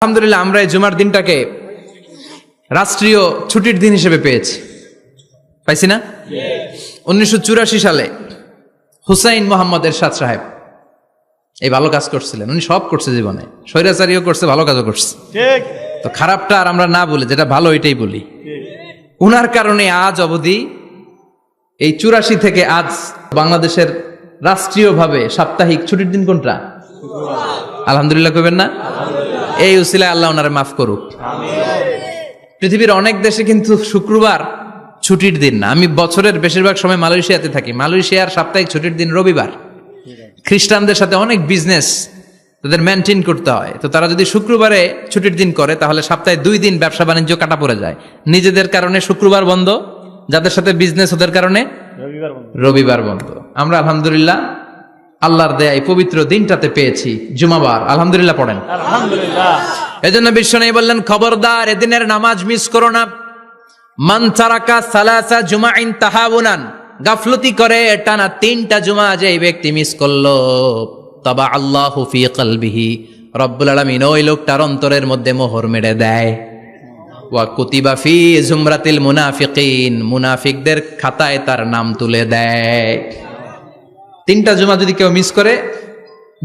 আলহামদুলিল্লাহ আমরা এই জুমার দিনটাকে রাষ্ট্রীয় ছুটির দিন হিসেবে পেয়েছি, পাইছি না? 1984 সালে হুসাইন মোহাম্মদ এরশাদ সাহেব এই ভালো কাজ করছিলেন। উনি সব করছে জীবনে, স্বৈরাচারীও করছে, ভালো কাজও করছে। তো খারাপটা আর আমরা না বলি, যেটা ভালো এটাই বলি। উনার কারণে আজ অবধি এই 84 থেকে আজ বাংলাদেশের রাষ্ট্রীয়ভাবে সাপ্তাহিক ছুটির দিন কোনটা? আলহামদুলিল্লাহ কইবেন না? এই উসিলায় আল্লাহ ওনারে মাফ করুক। পৃথিবীর অনেক দেশে কিন্তু শুক্রবার ছুটির দিন না। আমি বছরের বেশিরভাগ সময় মালয়েশিয়াতে থাকি। মালয়েশিয়ার সাপ্তাহিক ছুটির দিন রবিবার। খ্রিস্টানদের সাথে অনেক বিজনেস তাদের মেনটেন করতে হয়, তো তারা যদি শুক্রবারে ছুটির দিন করে তাহলে সপ্তাহে 2 দিন ব্যবসা বাণিজ্য কাটা পড়ে যায়। নিজেদের কারণে শুক্রবার বন্ধ, যাদের সাথে বিজনেস ওদের কারণে রবিবার বন্ধ। আমরা আলহামদুলিল্লাহ আল্লাহর দেয়া এই পবিত্র দিনটাতে পেয়েছি জুমাবার। আলহামদুলিল্লাহ পড়েন আলহামদুলিল্লাহ। এজন্য বিশ্বনবী বললেন, খবরদার এদিনের নামাজ মিস করো না। মান তারাকা সালাসা জুমাইন তাহাউনান, গাফলতি করে টানা 3টা জুমা যে ব্যক্তি মিস করলো, তবা আল্লাহু ফি কলবিহি, রব্বুল আলামিন ওই লোকটার অন্তরের মধ্যে মোহর মেরে দেয়। ওয়া কুতিবা ফি জুমরাতিল মুনাফিকিন, মুনাফিকদের খাতায় তার নাম তুলে দেয়। 3টা জুমা যদি কেউ মিস করে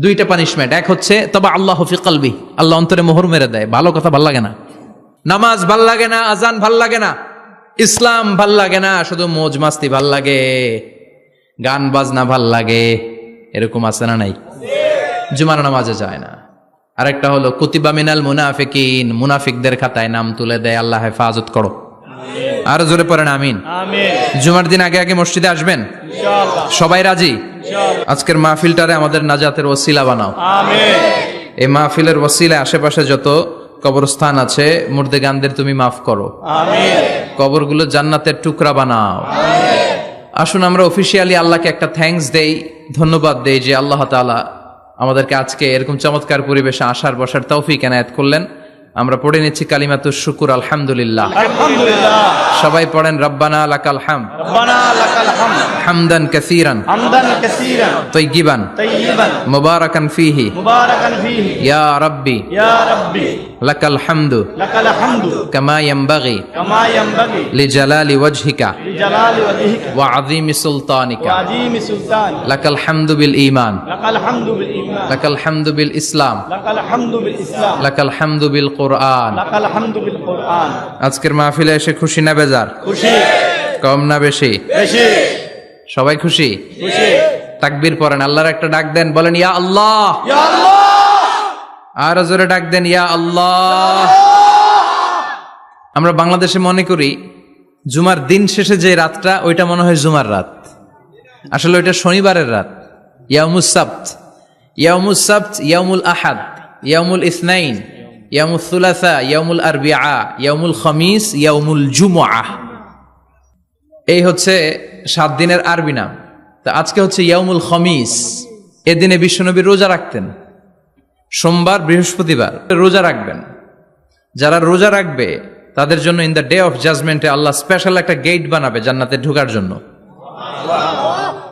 2টা পানিশমেন্ট। এক হচ্ছে তবা আল্লাহু ফি কলবি, আল্লাহ অন্তরে মোহর মেরে দেয়। ভালো কথা ভাল লাগে না, নামাজ ভাল লাগে না, আজান ভাল লাগে না, ইসলাম ভাল লাগে না, শুধু মৌজ মাস্তি ভাল লাগে, গান বাজনা ভাল লাগে, এরকম আছে না নাই? জুমার নামাজে যায় না। আরেকটা হলো কুতিবা মিনাল মুনাফিকিন, মুনাফিকদের খাতায় নাম তুলে দেয়। আল্লাহ হেফাজত করো। আরো জোরে পড়েন আমিন। জুমার দিন আগে আগে মসজিদে আসবেন ইনশাআল্লাহ। সবাই রাজি? আজকের মাহফিলটারে আমাদের নাজাতের ওসিলা বানাও। এই মাহফিলের ওসিলায় আশেপাশে যত কবরস্থান আছে, মুর্দেগানদের তুমি মাফ করো। কবরগুলো জান্নাতের টুকরা বানাও। আসুন আমরা অফিসিয়ালি আল্লাহকে একটা থ্যাঙ্কস দেই, ধন্যবাদ দেই যে আল্লাহ তাআলা আমাদেরকে আজকে এরকম চমৎকার পরিবেশে আসার বসার তৌফিক এনায়েত করলেন। আমরা পড়ে নিচ্ছি কালিমাতুশ শুকুর, আলহামদুলিল্লাহ। সবাই পড়েন রব্বানা লাকাল হামদ, হামদান কাসীরান তাইয়িবান মুবারাকান ফীহি ইয়া রাব্বি লাকাল হামদু কামা ইয়ানবাগি লিজালালি ওয়াজহিকা ওয়া আযীমি সুলতানিকা লাকাল হামদু বিল ঈমান লাকাল হামদু বিল ইসলাম লাকাল হামদু বিল কুরআন। আজকের মাহফিলে এসে খুশি না বেজার? খুশি। কম না বেশি? বেশি। সবাই খুশি? খুশি। তাকবীর পড়েন, আল্লাহর একটা ডাক দেন, বলেন ইয়া আল্লাহ, ইয়া আল্লাহ। আর জোরে ডাক দেন ইয়া আল্লাহ। আমরা বাংলাদেশে মনে করি জুমার দিন শেষে যে রাতটা, ওইটা মনে হয় জুমার রাত। আসলে ওইটা শনিবারের রাত। ইয়াউমুস সাবত, ইয়াউমুস সাবত, ইয়াউমুল আহাদ, ইয়াউমুল ইসনাইন, ইয়াউমুল সুলাসা, ইয়াউমুল আরবিআ, ইয়াউমুল খামিস, ইয়াউমুল জুমআহ। এই হচ্ছে 7 দিনের আরবি নাম। তা আজকে হচ্ছে ইয়াউমুল খামিস। এদিনে বিশ্বনবী রোজা রাখতেন। সোমবার, বৃহস্পতিবার রোজা রাখবেন। যারা রোজা রাখবে তাদের জন্য ইন দ্য ডে অফ জাজমেন্টে আল্লাহ স্পেশাল একটা গেট বানাবে জান্নাতে ঢোকার জন্য।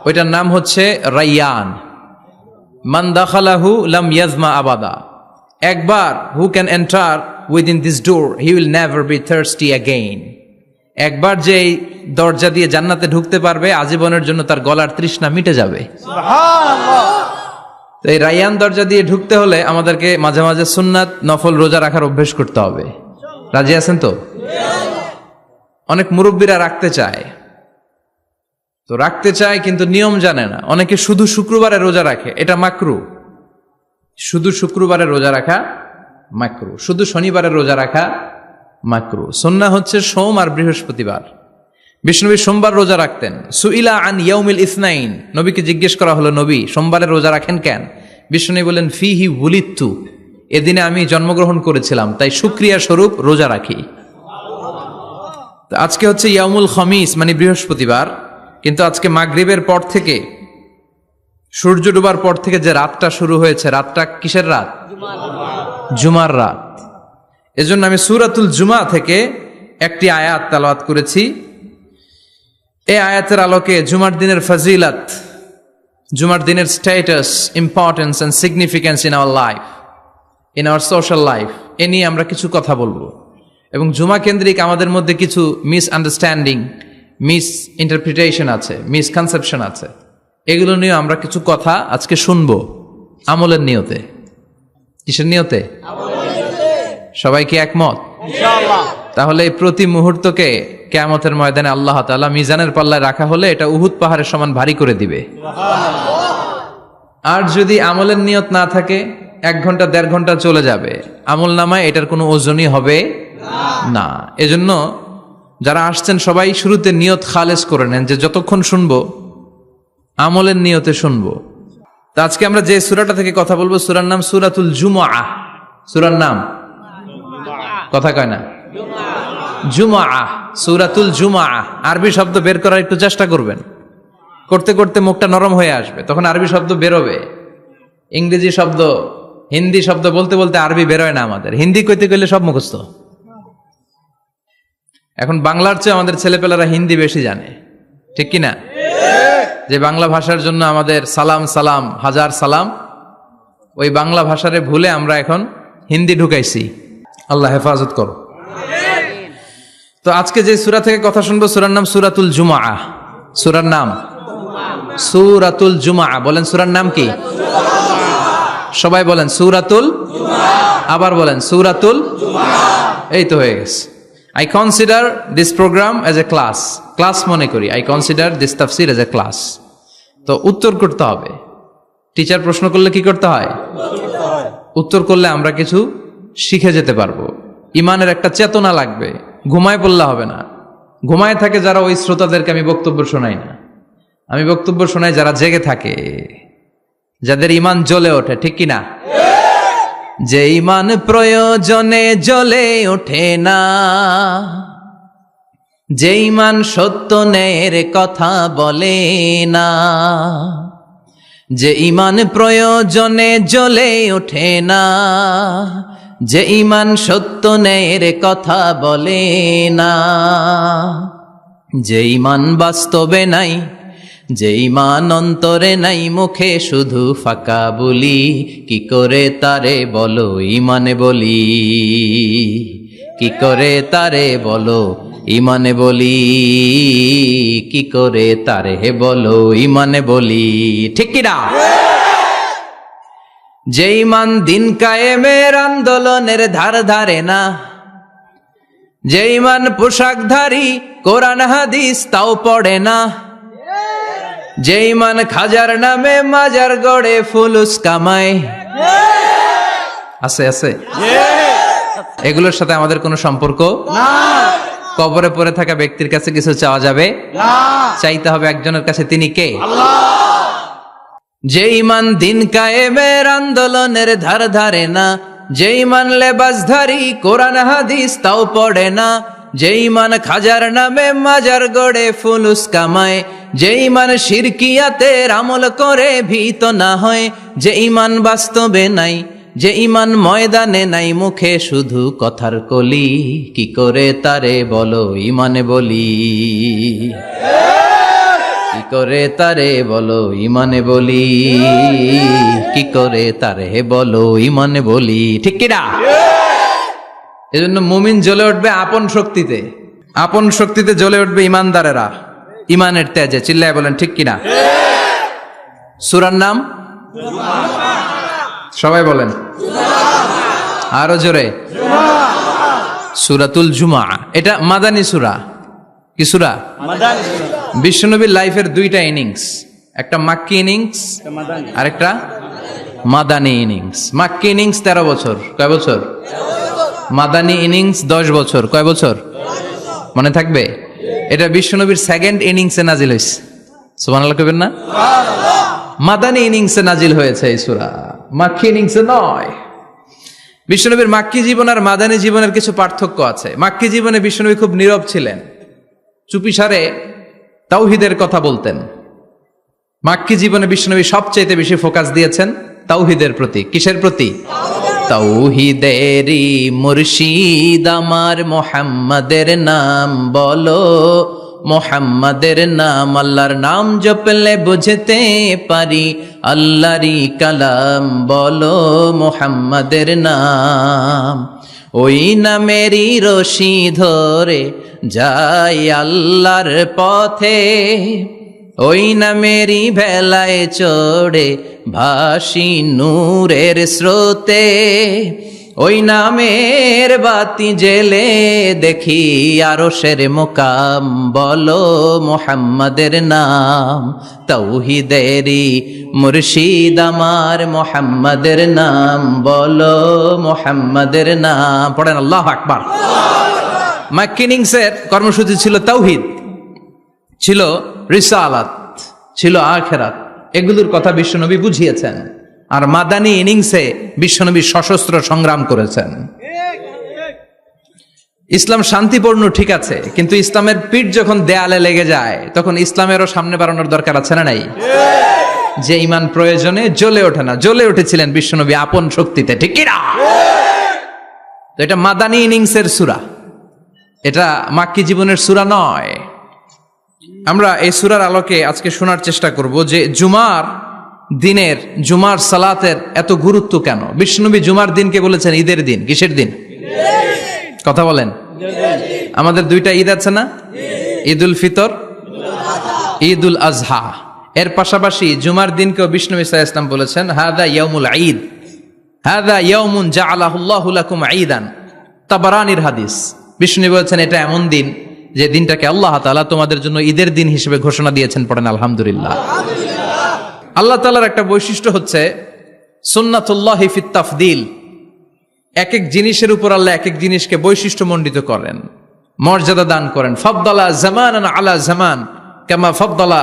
ওইটার নাম হচ্ছে রাইয়ান। মান দাখালাহু লাম ইয়াজমা আবাদা। একবার who can enter within this door he will never be thirsty again. একবার যে দরজা দিয়ে জান্নাতে ঢুকতে পারবে, আজীবনের জন্য তার গলার তৃষ্ণা মিটে যাবে। সুবহানাল্লাহ। তো এই রাইয়ান দরজা দিয়ে ঢুকতে হলে আমাদেরকে মাঝে মাঝে সুন্নাত নফল রোজা রাখার অভ্যেস করতে হবে। রাজি আছেন তো? অনেক মুরব্বীরা রাখতে চায়, তো রাখতে চায় কিন্তু নিয়ম জানে না। অনেকে শুধু শুক্রবারে রোজা রাখে, এটা মাকরু। শুধু শুক্রবারে রোজা রাখা মাকরু, শুধু শনিবারে রোজা রাখা মাকরু। সুন্নাহ হচ্ছে সোম আর বৃহস্পতিবার। বিষ্ণুনবী সোমবার রোজা রাখতেন। সুইলা আন ইয়াউমিল ইসনাইন, নবীকে জিজ্ঞেস করা হলো, নবী সোমবারে রোজা রাখেন কেন? বিষ্ণুনবী বলেন ফিহি উলিদতু, এদিনে আমি জন্মগ্রহণ করেছিলাম, তাই শুকরিয়া স্বরূপ রোজা রাখি। আজকে হচ্ছে ইয়াউমুল খামিস মানে বৃহস্পতিবার, কিন্তু আজকে মাগরিবের পর থেকে, সূর্য ডুবার পর থেকে যে রাতটা শুরু হয়েছে, রাতটা কিসের রাত? জুমার রাত। এজন্য আমি সূরাতুল জুমা থেকে একটি আয়াত তেলাওয়াত করেছি। এই আয়াতের আলোকে জুমার দিনের ফজিলত, জুমার দিনের status, importance and significance in our life, in our social life, এ নিয়ে আমরা কিছু কথা বলবো। এবং জুমা কেন্দ্রিক আমাদের মধ্যে কিছু মিসআন্ডারস্ট্যান্ডিং, মিস ইন্টারপ্রিটেশন আছে, মিসকনসেপশন আছে, এগুলো নিয়ে আমরা কিছু কথা আজকে শুনবো আমলের নিয়তে। কিসের নিয়তে? সবাই কি একমত? তাহলে এই প্রতি মুহূর্তকে কিয়ামতের ময়দানে আল্লাহ তাআলা মিজানের পাল্লায় রাখা হলে এটা উহুদ পাহাড়ের সমান ভারী করে দিবে। আর যদি আমলের নিয়ত না থাকে, 1 ঘন্টা 1.5 ঘন্টা চলে যাবে, আমল নামায় এটার কোনো ওজনই হবে না। এজন্য যারা আসছেন সবাই শুরুতে নিয়ত খালেস করে নেন যে যতক্ষণ শুনবো আমলের নিয়তে শুনবো। তো আজকে আমরা যে সূরাটা থেকে কথা বলবো, সূরার নাম সূরাতুল জুমআহ। সূরার নাম কথা কয় না, জুমআহ, সূরাতুল জুমআহ। আরবি শব্দ বের করার একটু চেষ্টা করবেন, করতে করতে মুখটা নরম হয়ে আসবে, তখন আরবি শব্দ বেরোবে। ইংরেজি শব্দ, হিন্দি শব্দ বলতে বলতে আরবি বেরোয় না আমাদের। হিন্দি কইতে কইলে সব মুখস্থ। এখন বাংলার চেয়ে আমাদের ছেলেপেলারা হিন্দি বেশি জানে, ঠিক কি না? যে বাংলা ভাষার জন্য আমাদের সালাম সালাম হাজার সালাম, ওই বাংলা ভাষারে ভুলে আমরা এখন হিন্দি ঢুকাইছি। আল্লাহ হেফাজত করো। তো আজকে যে সূরা থেকে কথা শুনবো, সূরার নাম সূরাতুল জুমআহ। সূরার নাম সূরাতুল জুমআহ। বলেন সূরার নাম কি? সবাই বলেন সূরাতুল, আবার বলেন সূরাতুল। এই তো হয়ে গেছে। I consider this program as a class মনে করি। I consider this tafsir as a class. তো উত্তর করতে হবে। টিচার প্রশ্ন করলে কি করতে হয়? উত্তর করলে আমরা কিছু শিখে যেতে পারবো। ইমানের একটা চেতনা লাগবে, ঘুমায় পড়লে হবে না। ঘুমায় থাকে যারা, ওই শ্রোতাদেরকে আমি বক্তব্য শোনাই না। আমি বক্তব্য শোনাই যারা জেগে থাকে, যাদের ইমান জ্বলে ওঠে, ঠিক কি না? যে ইমান প্রয়োজনে জ্বলে ওঠে না, যে ইমান সত্য ন্যায়ের কথা বলে না, যে ইমান প্রয়োজনে জ্বলে ওঠে না, যে ইমান সত্য ন্যায়ের কথা বলে না, যে ইমান বাস্তবে নাই, যে ইমান অন্তরে নাই, মুখে শুধু ফাঁকা বলি, কি করে তারে বলো ইমানে বলি, কি করে তারে বলো ইমানে বলি, কি করে তারে বলো ইমানে বলি, ঠিক কিনা? যে ইমান দিন কায়েমের আন্দোলনের ধার ধারে না, যে ইমান পোশাকধারী কোরআন হাদিস তাও পড়ে না, যে ইমান খাজার নামে মাজার গড়ে ফুলুস কামায়, আছে আছে, এগুলোর সাথে আমাদের কোনো সম্পর্ক না। কবরে পড়ে থাকা ব্যক্তির কাছে কিছু চাওয়া যাবে না, চাইতে হবে একজনের কাছে, তিনি কে? আল্লাহ। যে ইমান দিন কায়েমের আন্দোলনের ধার ধারে না, যে ইমান লেবাসধারী কোরআন হাদিস তাও পড়ে না, যে ইমান খাজার নামে মাজার গড়ে ফুলুস কামায়, যে ইমান শিরকিয়াতের আমল করে ভীত না হয়, যে ইমান বাস্তবে নাই, যে ইমান ময়দানে নাই, মুখে শুধু কথার কলি, কি করে তারে বলো ইমানে বলি, কি করে তারে বলো ইমানে বলি, কি করে তারে বলো ইমানে বলি, ঠিক কিনা? এজন্য মুমিন জ্বলে উঠবে আপন শক্তিতে, আপন শক্তিতে জ্বলে উঠবে ইমানদারেরা ইমানের তেজে। চিল্লায় বলেন ঠিক কিনা? সূরার নাম সবাই বলেন আরো জোরে, সূরাতুল জুমআহ। এটা মাদানী সূরা। কি সূরা? মাদানী সূরা। বিশ্বনবীর লাইফের 2টা ইনিংস, একটা মাক্কি ইনিংস আর একটা মাদানী ইনিংস। মাক্কি ইনিংস 13 বছর, কয় বছর? মাদানী ইনিংস 10 বছর, কয় বছর? মনে থাকবে? এটা বিশ্বনবীর 2nd ইনিংসে নাজিল হয়েছে। সুবহানাল্লাহ কইবেন না? মাদানী ইনিংসে নাজিল হয়েছে এই সূরা, মাক্কি ইনিংসে নয়। বিশ্বনবীর মাক্কি জীবন আর মাদানী জীবনের কিছু পার্থক্য আছে। মাক্কি জীবনে বিশ্বনবী খুব নীরব ছিলেন, চুপিসারে তাওহীদের কথা বলতেন। মাক্কি জীবনে বিশ্বনবী সবচেয়ে বেশি ফোকাস দিয়েছেন তাওহীদের প্রতি। কিসের প্রতি? তাওহীদেরই মুর্শিদ আমার মুহাম্মাদের নাম বলো, মুহাম্মাদের নাম, আল্লাহর নাম জপলে বুঝতে পারি, আল্লাহরই কালাম বলো মুহাম্মাদের নাম, ওই নামেরই রশি ধরে যাই আল্লাহর পথে, ওই নামেরই ভেলায় চড়ে ভাসি নূরের স্রোতে, ওই নামের বাতি জেলে দেখি আরশের মুকাম বলো মুহাম্মাদের নাম, তাওহীদেরই মুর্শিদ আমার মুহাম্মাদের নাম বলো মুহাম্মাদের নাম। পড়েন আল্লাহু আকবার। মাক্কিনিংসের কর্মসূচি ছিল তাওহীদ, ছিল রিসালাত, ছিল আখিরাত, এগুলোর কথা বিশ্বনবী বুঝিয়েছেন। আর মাদানী ইনিংসে বিশ্বনবী সশস্ত্র সংগ্রাম করেছেন। ইসলাম শান্তিপূর্ণ ঠিক আছে, কিন্তু ইসলামের পিঠ যখন দেয়ালে লেগে যায় তখন ইসলামেরও সামনে বাড়ানোর দরকার আছে না নাই? যে ইমান প্রয়োজনে জ্বলে ওঠে না, জ্বলে উঠেছিলেন বিশ্বনবী আপন শক্তিতে, ঠিক কি না? তো এটা মাদানী ইনিংসের সূরা, এটা মাক্কি জীবনের সূরা নয়। আমরা এই সূরার আলোকে আজকে শোনার চেষ্টা করব যে জুমার দিনের, জুমার সালাতের এত গুরুত্ব কেন। বিশ্বনবী জুমার দিনকে বলেছেন ঈদের দিন। কিসের দিন? কথা বলেন। আমাদের দুইটা ঈদ আছে না, ঈদুল ফিতর, ঈদুল আজহা। এর পাশাপাশি জুমার দিনকেও বিশ্বনবী সাল্লাল্লাহু আলাইহি ওয়াসাল্লাম বলেছেন হাদা ইয়াউমুল ঈদ, হাদা ইয়াউমুন জাআলাহুল্লাহু লাকুম ঈদান। তাবারানির হাদিস। বিশ্বনবী বলেছেন এটা এমন দিন যে দিনটাকে আল্লাহ তাআলা তোমাদের জন্য ঈদের দিন হিসেবে ঘোষণা দিয়েছেন। পড়েন আলহামদুলিল্লাহ। আল্লাহ তাআলার একটা বৈশিষ্ট্য হচ্ছে সুন্নাতুল্লাহি ফিত তাফদিল। এক এক জিনিসের উপর আল্লাহ এক এক জিনিসকে বৈশিষ্ট্যমণ্ডিত করেন, মর্যাদা দান করেন। ফাদ্দালা জামানান আলা জামান কামা ফাদ্দালা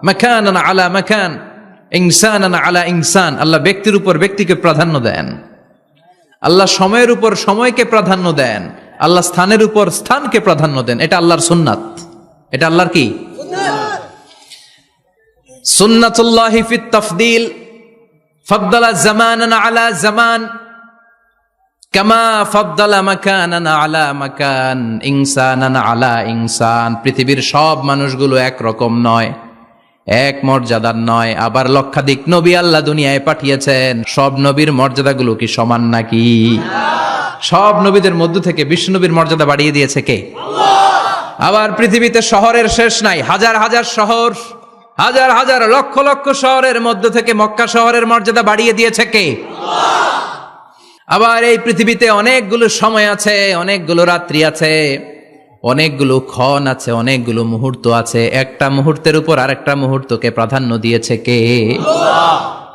মাকানান আলা মাকান, ইনসানান আলা ইনসান। আল্লাহ ব্যক্তির উপর ব্যক্তিকে প্রাধান্য দেন, আল্লাহ সময়ের উপর সময়কে প্রাধান্য দেন, আল্লাহ স্থানের উপর স্থানকে প্রাধান্য দেন। এটা আল্লাহর সুন্নাত। এটা আল্লাহর কি? সুন্নাতুল্লাহি ফিত তাফদিল। ফাদ্দালা জামানান আলা জামান কামা ফাদ্দালা মাকানান আলা মাকান, ইনসানান আলা ইনসান। পৃথিবীর সব মানুষগুলো এক রকম নয়, এক মর্যাদার নয়। আবার লক্ষাধিক নবী আল্লাহ দুনিয়ায় পাঠিয়েছেন, সব নবীর মর্যাদাগুলো কি সমান নাকি? সব নবীদের মধ্য থেকে বিশ্বনবীর মর্যাদা বাড়িয়ে দিয়েছে কে? আবার পৃথিবীতে শহরের শেষ নাই, হাজার হাজার শহর, হাজার হাজার লক্ষ লক্ষ শহরের মধ্য থেকে মক্কা শহরের মর্যাদা বাড়িয়ে দিয়েছে কে? আবার এই পৃথিবীতে অনেকগুলো সময় আছে, অনেকগুলো রাত্রি আছে, অনেকগুলো ক্ষণ আছে, অনেকগুলো মুহূর্ত আছে। একটা মুহূর্তের উপর আরেকটা মুহূর্তকে প্রাধান্য দিয়েছে কে?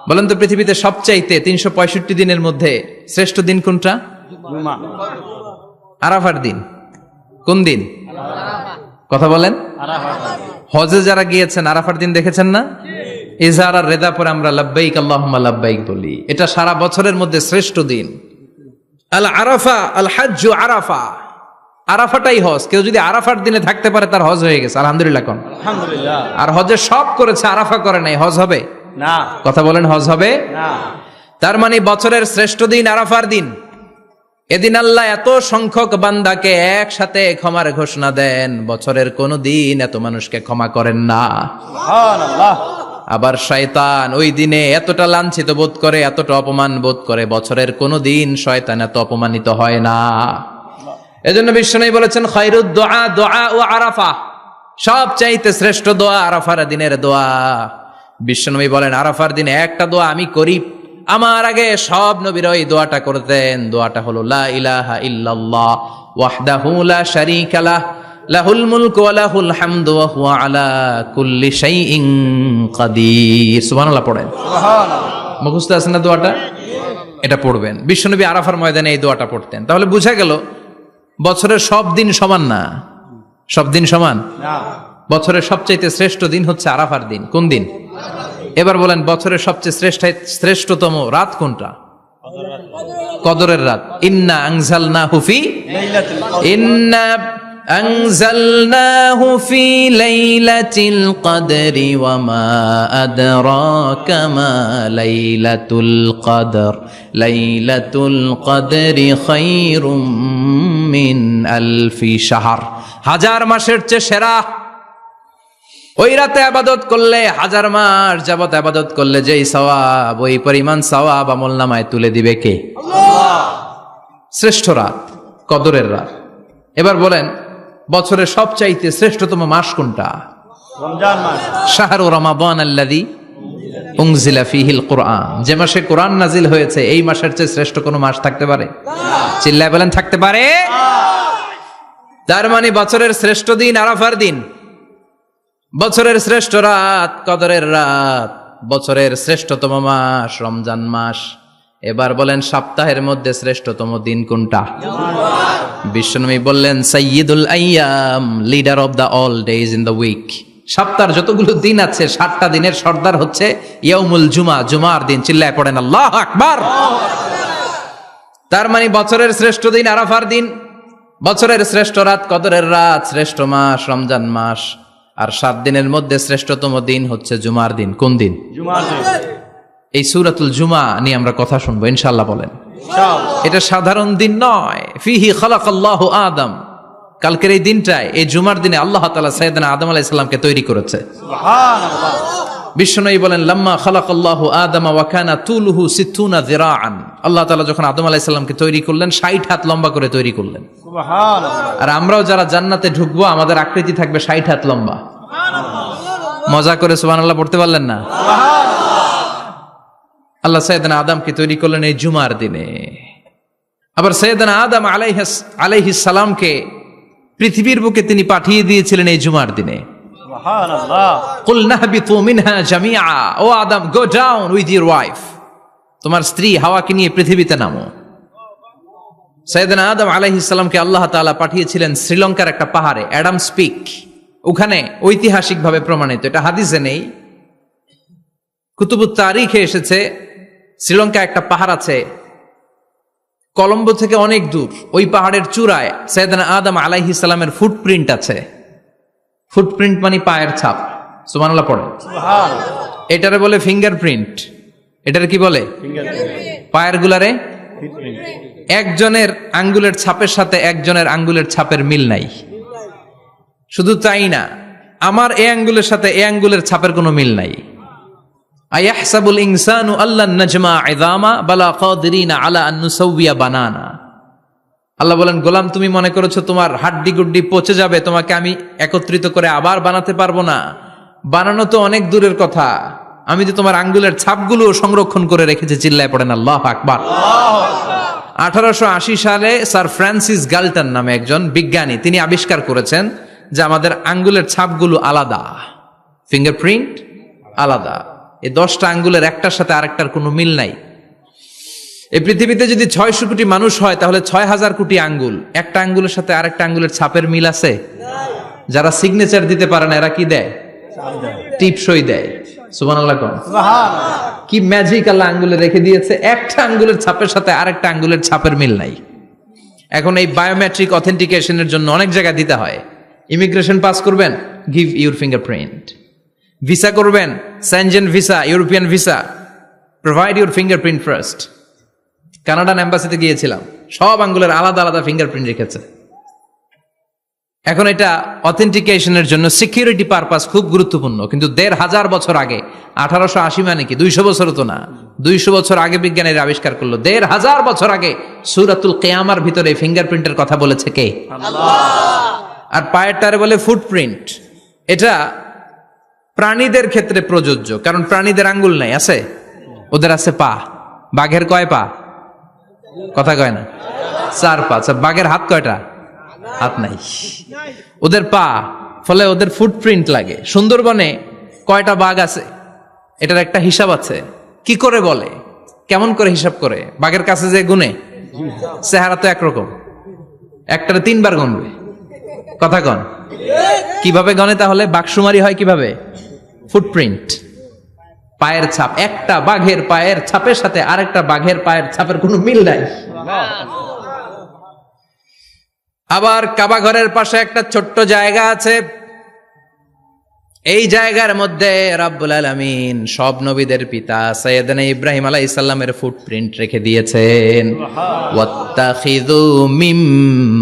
বলেন তো, পৃথিবীতে সবচাইতে 365 দিনের মধ্যে শ্রেষ্ঠ দিন কোনটা? আরাফার দিন। কোন দিন? কথা বলেন। হজে যারা গিয়েছেন আরাফার দিন দেখেছেন না? ইজহার আর রেদা পরে আমরা লাব্বাইক আল্লাহুম্মা লাব্বাইক বলি। এটা সারা বছরের মধ্যে শ্রেষ্ঠ দিন। আল আরাফা আল হাজ্জু আরাফা, আরাফাটাই হজ। কেউ যদি আরাফার দিনে থাকতে পারে তার হজ হয়ে গেছে। আলহামদুলিল্লাহ কোন? আলহামদুলিল্লাহ। আর হজে সব করেছে, আরাফা করে নাই, হজ হবে না। কথা বলেন, হজ হবে না। তার মানে বছরের শ্রেষ্ঠ দিন আরাফার দিন। এদিন আল্লাহ এত সংখ্যক বান্দাকে একসাথে ক্ষমার ঘোষণা দেন, বছরের কোন দিন এত মানুষকে ক্ষমা করেন না। সুবহানাল্লাহ। আবার শয়তান ওই দিনে এতটা লাঞ্ছিত বোধ করে, এতটা অপমান বোধ করে, বছরের কোন দিন শয়তান এত অপমানিত হয় না। এজন্য বিশ্বনবী বলেছেন খায়রুদ দুআ দুআ ও আরাফা, সব চাইতে শ্রেষ্ঠ দোয়া আরাফার দিনের দোয়া। বিশ্বনবী বলেন আরাফার দিনে একটা দোয়া আমি করি, আমার আগে সব নবীরা ওই দোয়াটা করতেন। দোয়াটা হলো লা ইলাহা ইল্লাল্লাহ ওয়াহদাহু লা শারীকা লাহ লাহুল মুলকু ওয়া লাহুল হামদু ওয়া হুয়া আলা কুল্লি শাইইন কাদির। সুবহানাল্লাহ পড়েন। সুবহানাল্লাহ। মুখস্থ আছে না দোয়াটা? এটা পড়বেন। বিশ্বনবী আরাফার ময়দানে এই দোয়াটা পড়তেন। তাহলে বোঝা গেল বছরের সব দিন সমান না। সব দিন সমান না। বছরের সবচেয়ে শ্রেষ্ঠ দিন হচ্ছে আরাফার দিন। কোন দিন? এবার বলেন বছরের সবচেয়ে শ্রেষ্ঠতম রাত কোনটা? কদরের রাত। ইন্না আনজালনাহু ফি লাইলাতুল কদর, ইন্না আনজালনাহু ফি লাইলাতিল কদরি ওয়া মা আদরাকা মা লাইলাতুল কদর লাইলাতুল কদরি খায়রুম মিন আলফি শাহর। হাজার মাসের চেয়ে সেরা ওই রাতে আবাদত করলে, হাজার মাস যাবত আবাদত করলে যেই সওয়াব, ওই পরিমাণ সওয়াব আমলনামায় তুলে দিবে কে? শ্রেষ্ঠ রাত, কদরের রাত। এবার বলেন, বছরের সবচাইতে শ্রেষ্ঠতম মাস কোনটা? রমজান মাস। শাহরু রমাদান আল্লাযী উনজিলা ফীহিল কুরআন। যে মাসে কোরআন নাজিল হয়েছে, এই মাসের চেয়ে শ্রেষ্ঠ কোনো মাস থাকতে পারে? চিল্লায় বলেন, থাকতে পারে? তার মানে বছরের শ্রেষ্ঠ দিন আরাফার দিন, বছরের শ্রেষ্ঠ রাত কদরের রাত, বছরের শ্রেষ্ঠতম মাস রমজান মাস। এবার বলেন, সপ্তাহের মধ্যে শ্রেষ্ঠতম দিন কোনটা? বিশ্বনবী বললেন, সাইয়্যিদুল আইয়াম, leader of the all days in the week. সপ্তাহের যতগুলো দিন আছে, 7টা দিনের সর্দার হচ্ছে ইয়াউমুল জুমা, জুমার দিন। চিল্লায় পড়েন আল্লাহু আকবার। তার মানে বছরের শ্রেষ্ঠ দিন আরাফার দিন, বছরের শ্রেষ্ঠ রাত কদরের রাত, শ্রেষ্ঠ মাস রমজান মাস। আর 7 দিনের মধ্যে শ্রেষ্ঠতম দিন হচ্ছে জুমার দিন। কোন দিন? জুমার দিন। এই সূরাতুল জুমা নিয়ে আমরা কথা শুনবো ইনশাআল্লাহ। বলেন, এটা সাধারণ দিন নয়। ফিহি খালাকাল্লাহু আদম। কালকের এই দিনটায়, এই জুমার দিনে আল্লাহ তাআলা সাইয়েদনা আদম আলাইহিস সালামকে তৈরি করেছে। সুবহানাল্লাহ। বিশ্বনবী বলেন, লাম্মা খালাকাল্লাহু আদম ওয়া কানা তুলুহু 60 যিরাআন। আল্লাহ তাআলা যখন আদম আলাইহিস সালামকে তৈরি করলেন, 60 হাত লম্বা করে তৈরি করলেন। সুবহানাল্লাহ। আর আমরাও যারা জান্নাতে ঢুকবো, আমাদের আকৃতি থাকবে 60 হাত লম্বা। মজা করে সুবহানাল্লাহ পড়তে পারলেন না? আল্লাহ সাইয়েদনা আদমকে তৈরি করলেন এই জুমার দিনে। আবার সাইয়েদনা আদম আলাইহিস সালামকে পৃথিবীর বুকে তিনি পাঠিয়ে দিয়েছিলেন এই জুমার দিনে। সুবহানাল্লাহ। কুল নাহবিতু মিনহা জামিআ, O Adam, go down with your wife, তোমার স্ত্রী হাওয়াকে নিয়ে পৃথিবীতে নামো। সাইয়েদনা আদম আলাইহিস সালামকে আল্লাহ তাআলা পাঠিয়েছিলেন শ্রীলঙ্কার একটা পাহাড়ে, অ্যাডামস পিক। ওখানে ঐতিহাসিকভাবে প্রমাণিত, এটা হাদিসে নেই, কুতুবুত তারিখে এসেছে। শ্রীলঙ্কা একটা পাহাড় আছে, কলম্বো থেকে অনেক দূর। ওই পাহাড়ের চূড়ায় সাইয়েদনা আদম আলাইহিস সালামের ফুটপ্রিন্ট আছে। ফুটপ্রিন্ট মানে পায়ের ছাপ। সুবহানাল্লাহ পড়ে। সুবহানাল্লাহ। এটারে বলে ফিঙ্গারপ্রিন্ট। এটারে কি বলে? পায়ের গুলারে একজনের আঙ্গুলের ছাপের সাথে একজনের আঙ্গুলের ছাপের মিল নাই। শুধু তাই না, আমার এ আঙ্গুলের সাথে এ আঙ্গুলের ছাপের কোনো মিল নাই। আয়াহসাবুল ইনসানু আল্লান নাজমা ইযামা বালা কাদিরিনা আলা আন নুসাউবিয়া বানানা। আল্লাহ বলেন, গোলাম, তুমি মনে করেছো তোমার হাড্ডি গুড্ডি পচে যাবে, তোমাকে আমি একত্রিত করে আবার বানাতে পারবো না? বানানো তো অনেক দূরের কথা, আমি তো তোমার আঙ্গুলের ছাপগুলো সংরক্ষণ করে রেখেছি। চিল্লায় পড়েন আল্লাহু আকবার। 1880 সালে স্যার ফ্রান্সিস গাল্টন নামে একজন বিজ্ঞানী, তিনি আবিষ্কার করেছেন যে আমাদের আঙ্গুলের ছাপগুলো আলাদা, ফিঙ্গারপ্রিন্ট আলাদা। এই 10টা আঙ্গুলের একটার সাথে আরেকটার কোনো মিল নাই। এই পৃথিবীতে যদি 600 কোটি মানুষ হয়, তাহলে 6000 কোটি আঙ্গুল, একটা আঙ্গুলের সাথে আরেকটা আঙ্গুলের ছাপের মিল আছে? যারা সিগনেচার দিতে পারে না, এরা কি দেয়? টিপসই দেয়। সুবহানাল্লাহ কোন? সুবহানাল্লাহ। কি ম্যাজিক আল্লাহ আঙ্গুলে রেখে দিয়েছে, একটা আঙ্গুলের ছাপের সাথে আরেকটা আঙ্গুলের ছাপের মিল নাই। এখন এই বায়োমেট্রিক অথেন্টিকেশনের জন্য অনেক জায়গায় দিতে হয়। ইমিগ্রেশন পাস করবেন, গিভ ইউর ফিঙ্গারপ্রিন্ট। ভিসা করবেন, Schengen visa, European visa, provide your fingerprint first. Canadian এম্বাসিতে গিয়েছিলাম, সব আঙ্গুলের আলাদা আলাদা ফিঙ্গারপ্রিন্ট রেখেছে। এখন এটা অথেন্টিকেশনের জন্য সিকিউরিটি পারপাস খুব গুরুত্বপূর্ণ। কিন্তু 1500 বছর আগে, 1880 মানে কি 200 বছর তো না, 200 বছর আগে বিজ্ঞানীরা আবিষ্কার করলো। 1500 বছর আগে সূরাতুল কিয়ামার ভিতরে ফিঙ্গারপ্রিন্টের কথা বলেছে কে? আল্লাহ। আর পায়েরটারে বলে ফুটপ্রিন্ট। এটা প্রাণীদের ক্ষেত্রে প্রযোজ্য, কারণ প্রাণীদের আঙ্গুল নাই, আছে? ওদের আছে পা। বাঘের কয় পা? কথা কয় না, 4 পা। বাঘের হাত কয়টা? হাত নাই, ওদের পা। ফলে ওদের ফুটপ্রিন্ট লাগে। সুন্দরবনে কয়টা বাঘ আছে, এটার একটা হিসাব আছে। কি করে বলে, কেমন করে হিসাব করে? বাঘের কাছে যে গুনে, চেহারা তো একরকম, একটারে 3 বার গুনবে। কথা কন? কিভাবে গনে তাহলে? বাঘসুমারি হয় কিভাবে? ফুটপ্রিন্ট, পায়ের ছাপ। একটা বাঘের পায়ের ছাপের সাথে আরেকটা বাঘের পায়ের ছাপের কোনো মিল নাই। আবার কাবা ঘরের পাশে একটা ছোট্ট জায়গা আছে, এই জায়গার মধ্যে রাব্বুল আলামিন সব নবীদের পিতা সাইয়েদনা ইব্রাহিম আলাইহিস সালামের ফুটপ্রিন্ট রেখে দিয়েছেন। ওয়াত্তাখিযু মিম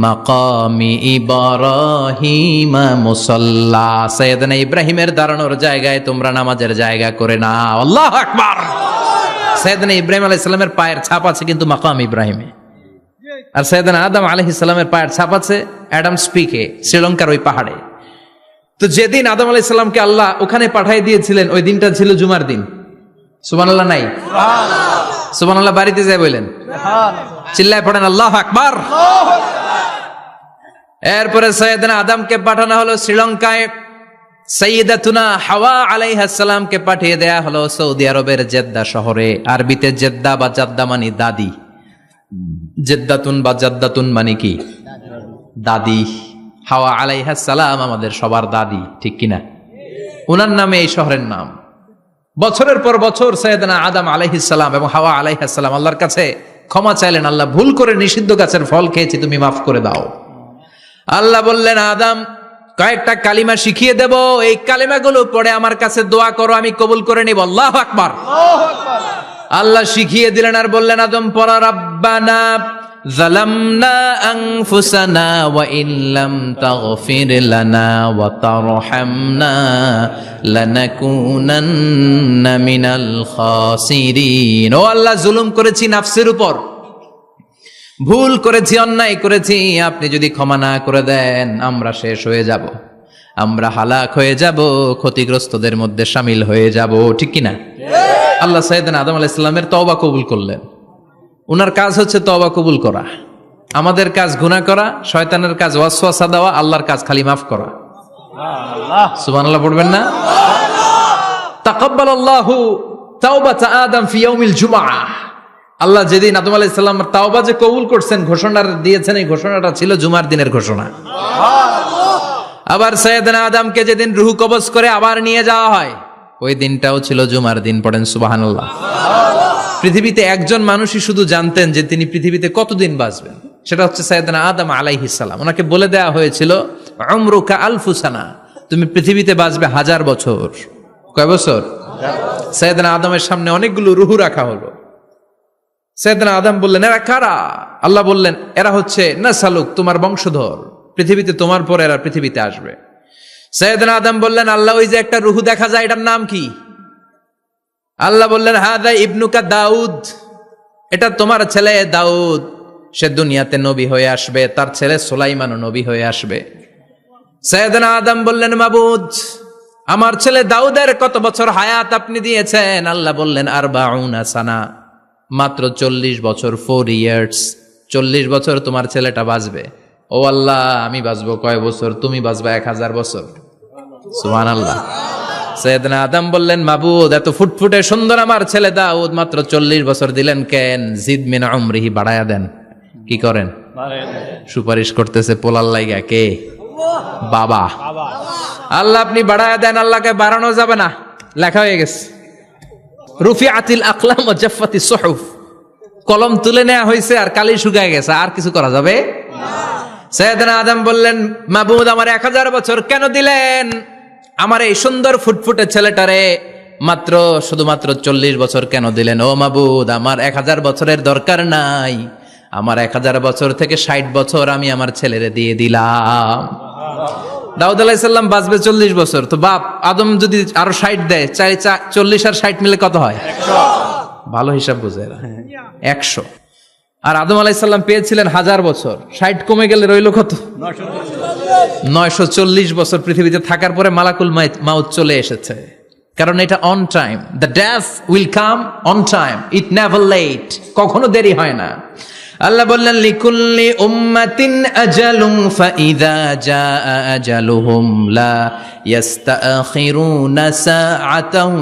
মাকামি ইব্রাহিম মুসাল্লা, সাইয়েদনা ইব্রাহিমের দাঁড়ানোর জায়গায় তোমরা নামাজের জায়গা করে নাও। আল্লাহু আকবার। সাইয়েদনা ইব্রাহিম আলাইহিস সালামের পায়ের ছাপ আছে কিন্তু মাকাম ইব্রাহিমে, আর সাইয়েদনা আদম আলাইহিস সালামের পায়ের ছাপ আছে অ্যাডামস পিকে, শ্রীলঙ্কার ওই পাহাড়ে। তো যেদিন আদম আলাইহিস সালামকে আল্লাহ ওখানে পাঠিয়ে দিয়েছিলেন ওই দিনটা ছিল জুমার দিন। সুবহানাল্লাহ নাই? সুবহানাল্লাহ বাড়িতে যায় বলেন, চিল্লায় পড়েন আল্লাহু আকবার। এরপরে সাইয়েদনা আদমকে পাঠানো হলো শ্রীলঙ্কায়, সাইয়্যিদাতুনা হাওয়া আলাইহিস সালামকে পাঠিয়ে দেয়া হলো সৌদি আরবের জেদ্দা শহরে। আরবিতে জেদ্দা বা জাদ্দা মানে দাদি, জেদ্দাতুন বা জাদ্দাতুন মানে কি? দাদি। হাওয়া আলাইহিস সালাম আমাদের সবার দাদি, ঠিক কিনা? ওনার নামে এই শহরের নাম। বছরের পর বছর সাইয়েদনা আদম আলাইহিস সালাম এবং হাওয়া আলাইহিস সালাম আল্লাহর কাছে ক্ষমা চাইলেন, আল্লাহ ভুল করে নিষিদ্ধ গাছের ফল খেয়েছি, তুমি মাফ করে দাও। আল্লাহ বললেন, আদম কয়েকটা কালিমা শিখিয়ে দেব, এই কালিমাগুলো পড়ে আমার কাছে দোয়া করো, আমি কবুল করে নিব। আল্লাহু আকবার। আল্লাহ শিখিয়ে দিলেন আর বললেন, আদম পড়া, রাব্বানা যালামনা আনফুসানা ওয়া ইল্লাম তাগফির লানা ওয়া তারহামনা লানাকুনান্না মিনাল খাসিরিন। ও আল্লাহ, জুলুম করেছি নাফসের উপর, ভুল করেছি, অন্যায় করেছি, আপনি যদি ক্ষমা না করে দেন আমরা শেষ হয়ে যাব, আমরা হালাক হয়ে যাব, ক্ষতিগ্রস্তদের মধ্যে শামিল হয়ে যাব, ঠিক কিনা? আল্লাহ সাইয়েদনা আদম আলাইহিস সালামের তওবা কবুল করলেন। উনার কাজ হচ্ছে তওবা কবুল করা, আমাদের কাজ গুনাহ করা, শয়তানের কাজ ওয়াসওয়াসা দেওয়া, আল্লাহর কাজ খালি মাফ করা। সুবহানাল্লাহ পড়বেন না? তাকাব্বালাল্লাহু তাওবাতা আদম ফি ইয়াউমিল জুমআহ। আল্লাহ যেদিন আদম আলাইহিস সালামের তাওবা যে কবুল করছেন, ঘোষণা দিয়েছেন, এই ঘোষণাটা ছিল জুমার দিনের ঘোষণা। আবার সাইয়েদনা আদমকে যেদিন রূহ কবজ করে আবার নিয়ে যাওয়া হয়, ওই দিনটাও ছিল জুমার দিন। পড়েন সুবহানাল্লাহ। পৃথিবীতে একজন মানুষই শুধু জানতেন যে তিনি পৃথিবীতে কতদিন বাঁচবেন, সেটা হচ্ছে সাইয়েদনা আদম আলাইহিস সালাম। ওনাকে বলে দেওয়া হয়েছিল, উমরুকা আলফু সানা, তুমি পৃথিবীতে বাঁচবে 1000 বছর। কয় বছর? সাইয়েদনা আদমের সামনে অনেকগুলো রূহ রাখা হলো। সাইয়েদনা আদম বললেন, এরা কারা? আল্লাহ বললেন, এরা হচ্ছে নাসালুক, তোমার বংশধর, পৃথিবীতে তোমার পর এরা পৃথিবীতে আসবে। সাইয়েদনা আদম বললেন, আল্লাহ ওই যে একটা রূহ দেখা যায়, এটার নাম কি? আল্লাহ বললেন, হাদা ইবনুকা দাউদ, এটা তোমার ছেলে দাউদ, সে দুনিয়াতে নবী হয়ে আসবে, তার ছেলে সুলাইমানও নবী হয়ে আসবে। সাইয়েদনা আদম বললেন, মাবুদ আমার ছেলে দাউদের কত বছর হায়াত আপনি দিয়েছেন? আল্লাহ বললেন, 40 সানা, মাত্র 40 বছর, 4 ইয়ার্স, 40 বছর তোমার ছেলেটা বাঁচবে। ও আল্লাহ, আমি বাঁচবো কয় বছর? তুমি বাঁচবা 1000 বছর। সুবহানাল্লাহ। সাইয়েদনা আদম বললেন, মাবুদ এত ফুটফুটে সুন্দর আমার ছেলে দাউদ, মাত্র 40 বছর দিলেন কেন? জিদ মিন উমরিহি, বাড়ায়া দেন। কি করেন? সুপারিশ করতেছে পোলার লাইগা কে? বাবা। আল্লাহ আপনি বাড়ায়া দেন। আল্লাহকে বাড়ানো যাবে না, লেখা হয়ে গেছে। রুফিআতিল আকলাম ওয়া জাফফাতিস সুহুফ, কলম তুলে নেওয়া হয়েছে আর কালি শুকায় গেছে, আর কিছু করা যাবে না। সাইয়েদনা আদম বললেন, মাবুদ আমার 1000 বছর কেন দিলেন? আমার এই সুন্দর ফুটফুটে ছেলেটারে মাত্র শুধুমাত্র 40 বছর কেন দিলেন? ও মাবুদ, আমার 1000 বছরের দরকার নাই, আমার 1000 বছর থেকে 60 বছর আমি আমার ছেলেরে দিয়ে দিলাম। দাউদ আলাইহিস সালাম বাঁচবে 40 বছর, তো বাপ আদম যদি আরো 60 দেয়, 40 আর 60 মিলে কত হয়? 100। ভালো হিসাব বুঝে 100। আর আদম আলাইহিস সালাম পেয়েছিলেন 1000 বছর, 60 কমে গেলে রইল কত? 940 বছর পৃথিবীতে থাকার পরে মালাকুল মাউত চলে এসেছে। কারণ এটা on time, the death will come on time, it never late, কখনো দেরি হয় না। আল্লাহ বললেন, লিকুল্লি উম্মাতিন আজালুন ফাইযা জাআ আজালুহুম লা ইস্তাখিরুনা সাআতান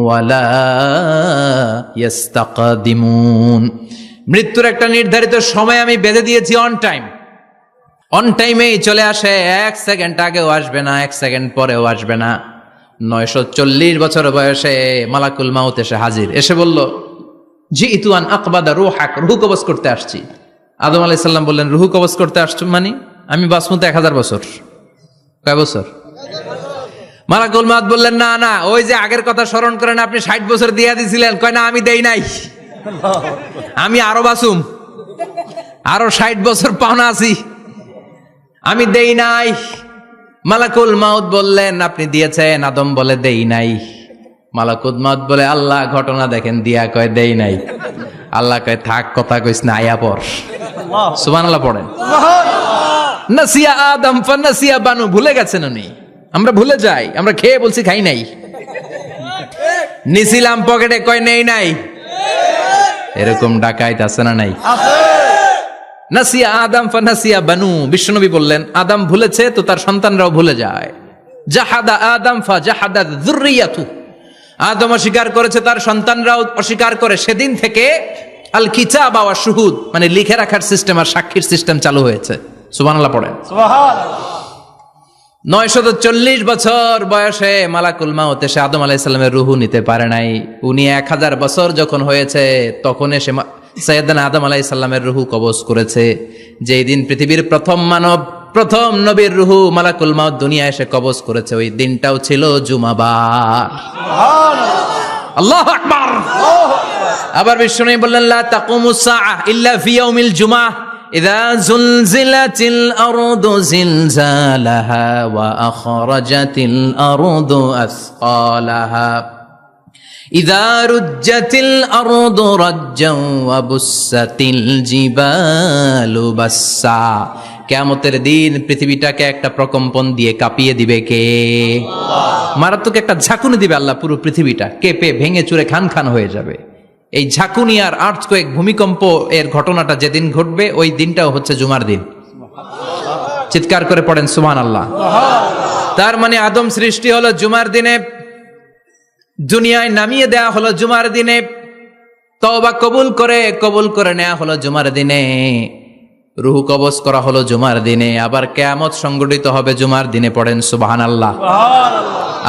ওয়ালা ইস্তাকদিমুন। মৃত্যুর একটা নির্ধারিত সময় আমি বেঁধে দিয়েছি, অন টাইম, অন টাইমেই চলে আসে, 1 সেকেন্ড আগেও আসবে না, 1 সেকেন্ড পরেও আসবে না। 940 বছর বয়সে মালাকুল মাউত এসে হাজির, এসে বলল, জিইতু আন আকবাদা রূহাক, রূহ কবজ করতে আসছি। আদম আলাইহিস সালাম বললেন, রূহ কবজ করতে আসছো মানে? আমি বাঁচবো তো 1000 বছর। কয় বছর? মালাকুল মাউত বললেন, না না, ওই যে আগের কথা স্মরণ করেন, আপনি 60 বছর দিয়া দিছিলেন। কয় না, আমি দেই নাই, আমি আরো বাসুম, আরো 60 বছর পাওনা আছি, আমি দেই নাই। মালাকুল মাউত বললেন, আপনি দিয়েছেন? আদম বলে, দেই নাই। মালাকুল মাউত বলে, আল্লাহ ঘটনা দেখেন, দিয়া কয় দেই নাই। আল্লাহ কয়, থাক, কথা কইস না, আয়া পড়। সুবহানাল্লাহ পড়েন। নাসিয়া আদম ফানাসিয়া বানু, ভুলে গেছেন উনি। আমরা ভুলে যাই, আমরা খেয়ে বলছি খাই নাই, নিছিলাম পকেটে, কয় নেই নাই। এরকম ডাকাইত আছে না নাই? নাসিয়া আদম ফানাসিয়া বানু। বিশ্বনবী বললেন, আদম ভুলেছে তো তার সন্তানরাও ভুলে যায়। জাহাদা আদম ফাজাহাদা যুররিয়াতু, আদম অস্বীকার করেছে, তার সন্তানরাও অস্বীকার করে। সেদিন থেকে আল কিতাব ওয়া শুহুদ, মানে লিখে রাখার সিস্টেম আর সাক্ষীর সিস্টেম চালু হয়েছে। সুবহানাল্লাহ পড়েন। সুবহানাল্লাহ। 940 বছর বয়সে মালাকুল মাউত এসে আদম আলাইহিস সালামের রূহ নিতে পারে নাই। উনি 1000 বছর যখন হয়েছে তখন এসে সাইয়েদনা আদম আলাইহিস সালামের রূহ কবজ করেছে। যেই দিন পৃথিবীর প্রথম মানব, প্রথম নবীর রূহ মালাকুল মাউত দুনিয়া এসে কবজ করেছে, ওই দিনটাও ছিল জুমাবার। আল্লাহু আকবার। আবার বিশ্বনবী বললেন, লা তাকুমুস সাআহ ইল্লা ফি ইয়াউমিল জুমআহ ইযা যুলজিলাতিল আরদু জিলজালাহা ওয়া আখরাজাতিল আরদু আসকালাহা ইযা রুজ্জাতিল আরদু রাজ্জান ওয়া বুসাতিল জিবালু বাসসা। কিয়ামতের দিন পৃথিবীটাকে একটা প্রকম্পন দিয়ে কাঁপিয়ে দিবে কে? মারাত্মক একটা ঝাঁকুনি দিবে আল্লাহ, পুরো পৃথিবীটা কেঁপে ভেঙে চুরে খান খান হয়ে যাবে। এই ঝাঁকুনি আর আর্থকোয়েক, ভূমিকম্প এর ঘটনাটা যেদিন ঘটবে ওই দিনটাও হচ্ছে জুমার দিন। চিৎকার করে পড়েন সুবহানাল্লাহ। তার মানে আদম সৃষ্টি হলো জুমার দিনে, দুনিয়ায় নামিয়ে দেয়া হলো জুমার দিনে, তওবা কবুল করে নেওয়া হলো জুমার দিনে, রূহ কবজ করা হলো জুমার দিনে, আবার কিয়ামত সংগঠিত হবে জুমার দিনে। পড়েন সুবহানাল্লাহ।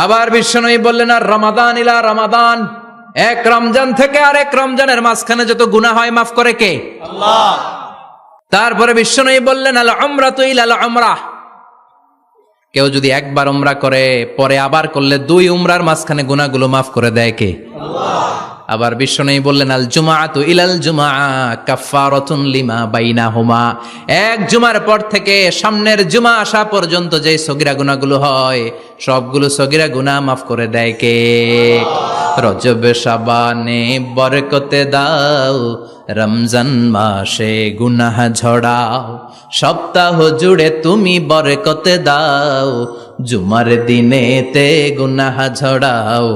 আবার বিশ্বনবী বললেন, আর রমাদান ইলা রমাদান, এক রমজান থেকে আরেক রমজানের মাঝখানে যত গুনাহ হয় মাফ করে কে? আল্লাহ। তারপরে বিশ্বনবী বললেন, আল উমরাতু ইলাল উমরাহ, কেউ যদি একবার উমরা করে পরে আবার করলে 2 উমরার মাঝখানে গুনাহগুলো মাফ করে দেয় কে? আল্লাহ। আবার বিশ্বনবী বললেন, আল জুমআতু ইলাল জুমআ কাফফারাতুন লিমা বাইনাহুমা, এক জুমার পর থেকে সামনের জুমা আসা পর্যন্ত যে সগীরা গুনাহগুলো হয় সবগুলো সগীরা গুনাহ মাফ করে দেয় কে? রজব শাবানে বরকতে দাও, রমজান মাসে গুনাহ ঝড়াও, সপ্তাহ জুড়ে তুমি বরকতে দাও, জুমার দিনেতে গুনাহ ঝড়াও,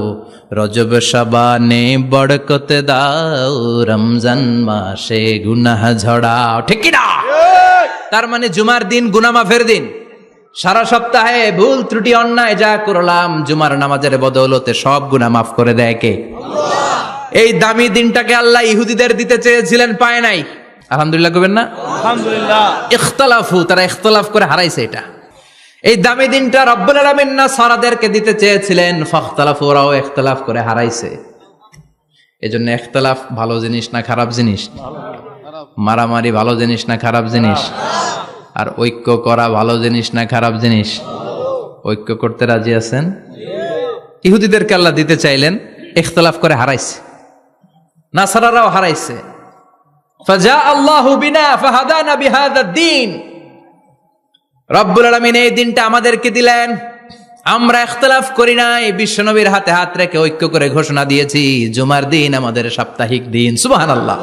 রজব শাবানে বরকতে দাও, রমজান মাসে গুনাহ ঝড়াও। ঠিক কি না? তার মানে জুমার দিন গুনাহ মাফের দিন। সারা সপ্তাহে ভুল ত্রুটি অন্যায় যা করলাম জুমার নামাজের বদৌলতে সব গুনাহ মাফ করে দেয় কে? আল্লাহ। এই দামি দিনটাকে আল্লাহ ইহুদিদের দিতে চেয়েছিলেন, পায় নাই। আলহামদুলিল্লাহ কইবেন না? আলহামদুলিল্লাহ। ইখতিলাফু, তারা ইখতিলাফ করে হারাইছে এটা। এই দামি দিনটা রব্বুল আলামিন নাসারাদেরকে দিতে চেয়েছিলেন, ফাখতালাফু, ওরাও ইখতিলাফ করে হারাইছে। এজন্য ইখতিলাফ ভালো জিনিস না খারাপ জিনিস? মারামারি ভালো জিনিস না খারাপ জিনিস? আর ঐক্য করা ভালো জিনিস না খারাপ জিনিস? ঐক্য করতে রাজি আছেন? ইহুদিদেরকে আল্লাহ দিতে চাইলেন, ইখতিলাফ করে হারাইছে। নাসারারাও হারাইছে। ফাজা আল্লাহু বিনা ফাহাদানা বিহাদাদ দ্বীন, রব্বুল আলামিন এই দিনটা আমাদেরকে দিলেন, আমরা ইখতিলাফ করি নাই, বিশ্বনবীর হাতে হাত রেখে ঐক্য করে ঘোষণা দিয়েছি জুমার দিন আমাদের সাপ্তাহিক দিন। সুবহানাল্লাহ।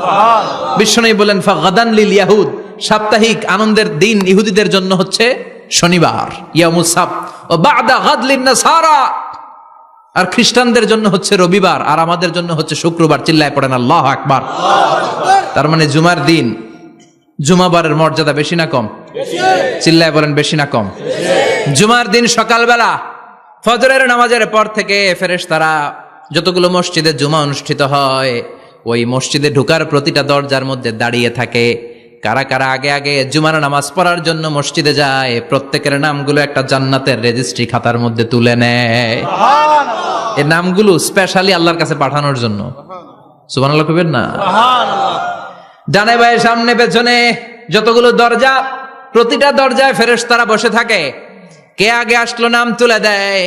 বিশ্বনবী বলেন, ফাগাদান লিল ইয়াহুদ, সাপ্তাহিক আনন্দের দিন ইহুদিদের জন্য হচ্ছে শনিবার, ইয়ামুস সাbt, ও বা'দা গাদ লিন নাসারা, আর খ্রিস্টানদের জন্য হচ্ছে রবিবার, আর আমাদের জন্য হচ্ছে শুক্রবার। চিল্লায় পড়েন আল্লাহু আকবার। তার মানে জুমার দিন, জুমাবারের মর্যাদা বেশি না কম? চিল্লায় বলেন বেশি না কম? জুমার দিন সকালবেলা ফজরের নামাজের পর থেকে ফেরেশতারা যতগুলো মসজিদে জুমা অনুষ্ঠিত হয় ওই মসজিদে ঢোকার প্রতিটা দরজার মধ্যে দাঁড়িয়ে থাকে। কারা কারা আগে আগে জুমার নামাজ পড়ার জন্য মসজিদে যায়, প্রত্যেকের নামগুলো একটা জান্নাতের রেজিস্ট্রি খাতার মধ্যে তুলে নেয়। এই নামগুলো স্পেশালি আল্লাহর কাছে পাঠানোর জন্য। সুবহানাল্লাহ কইবেন না? ডানে বায়ে সামনে পেছনে যতগুলো দরজা, প্রতিটা দরজায় ফেরেশতারা বসে থাকে। কে আগে আসলো নাম তুলে দেয়।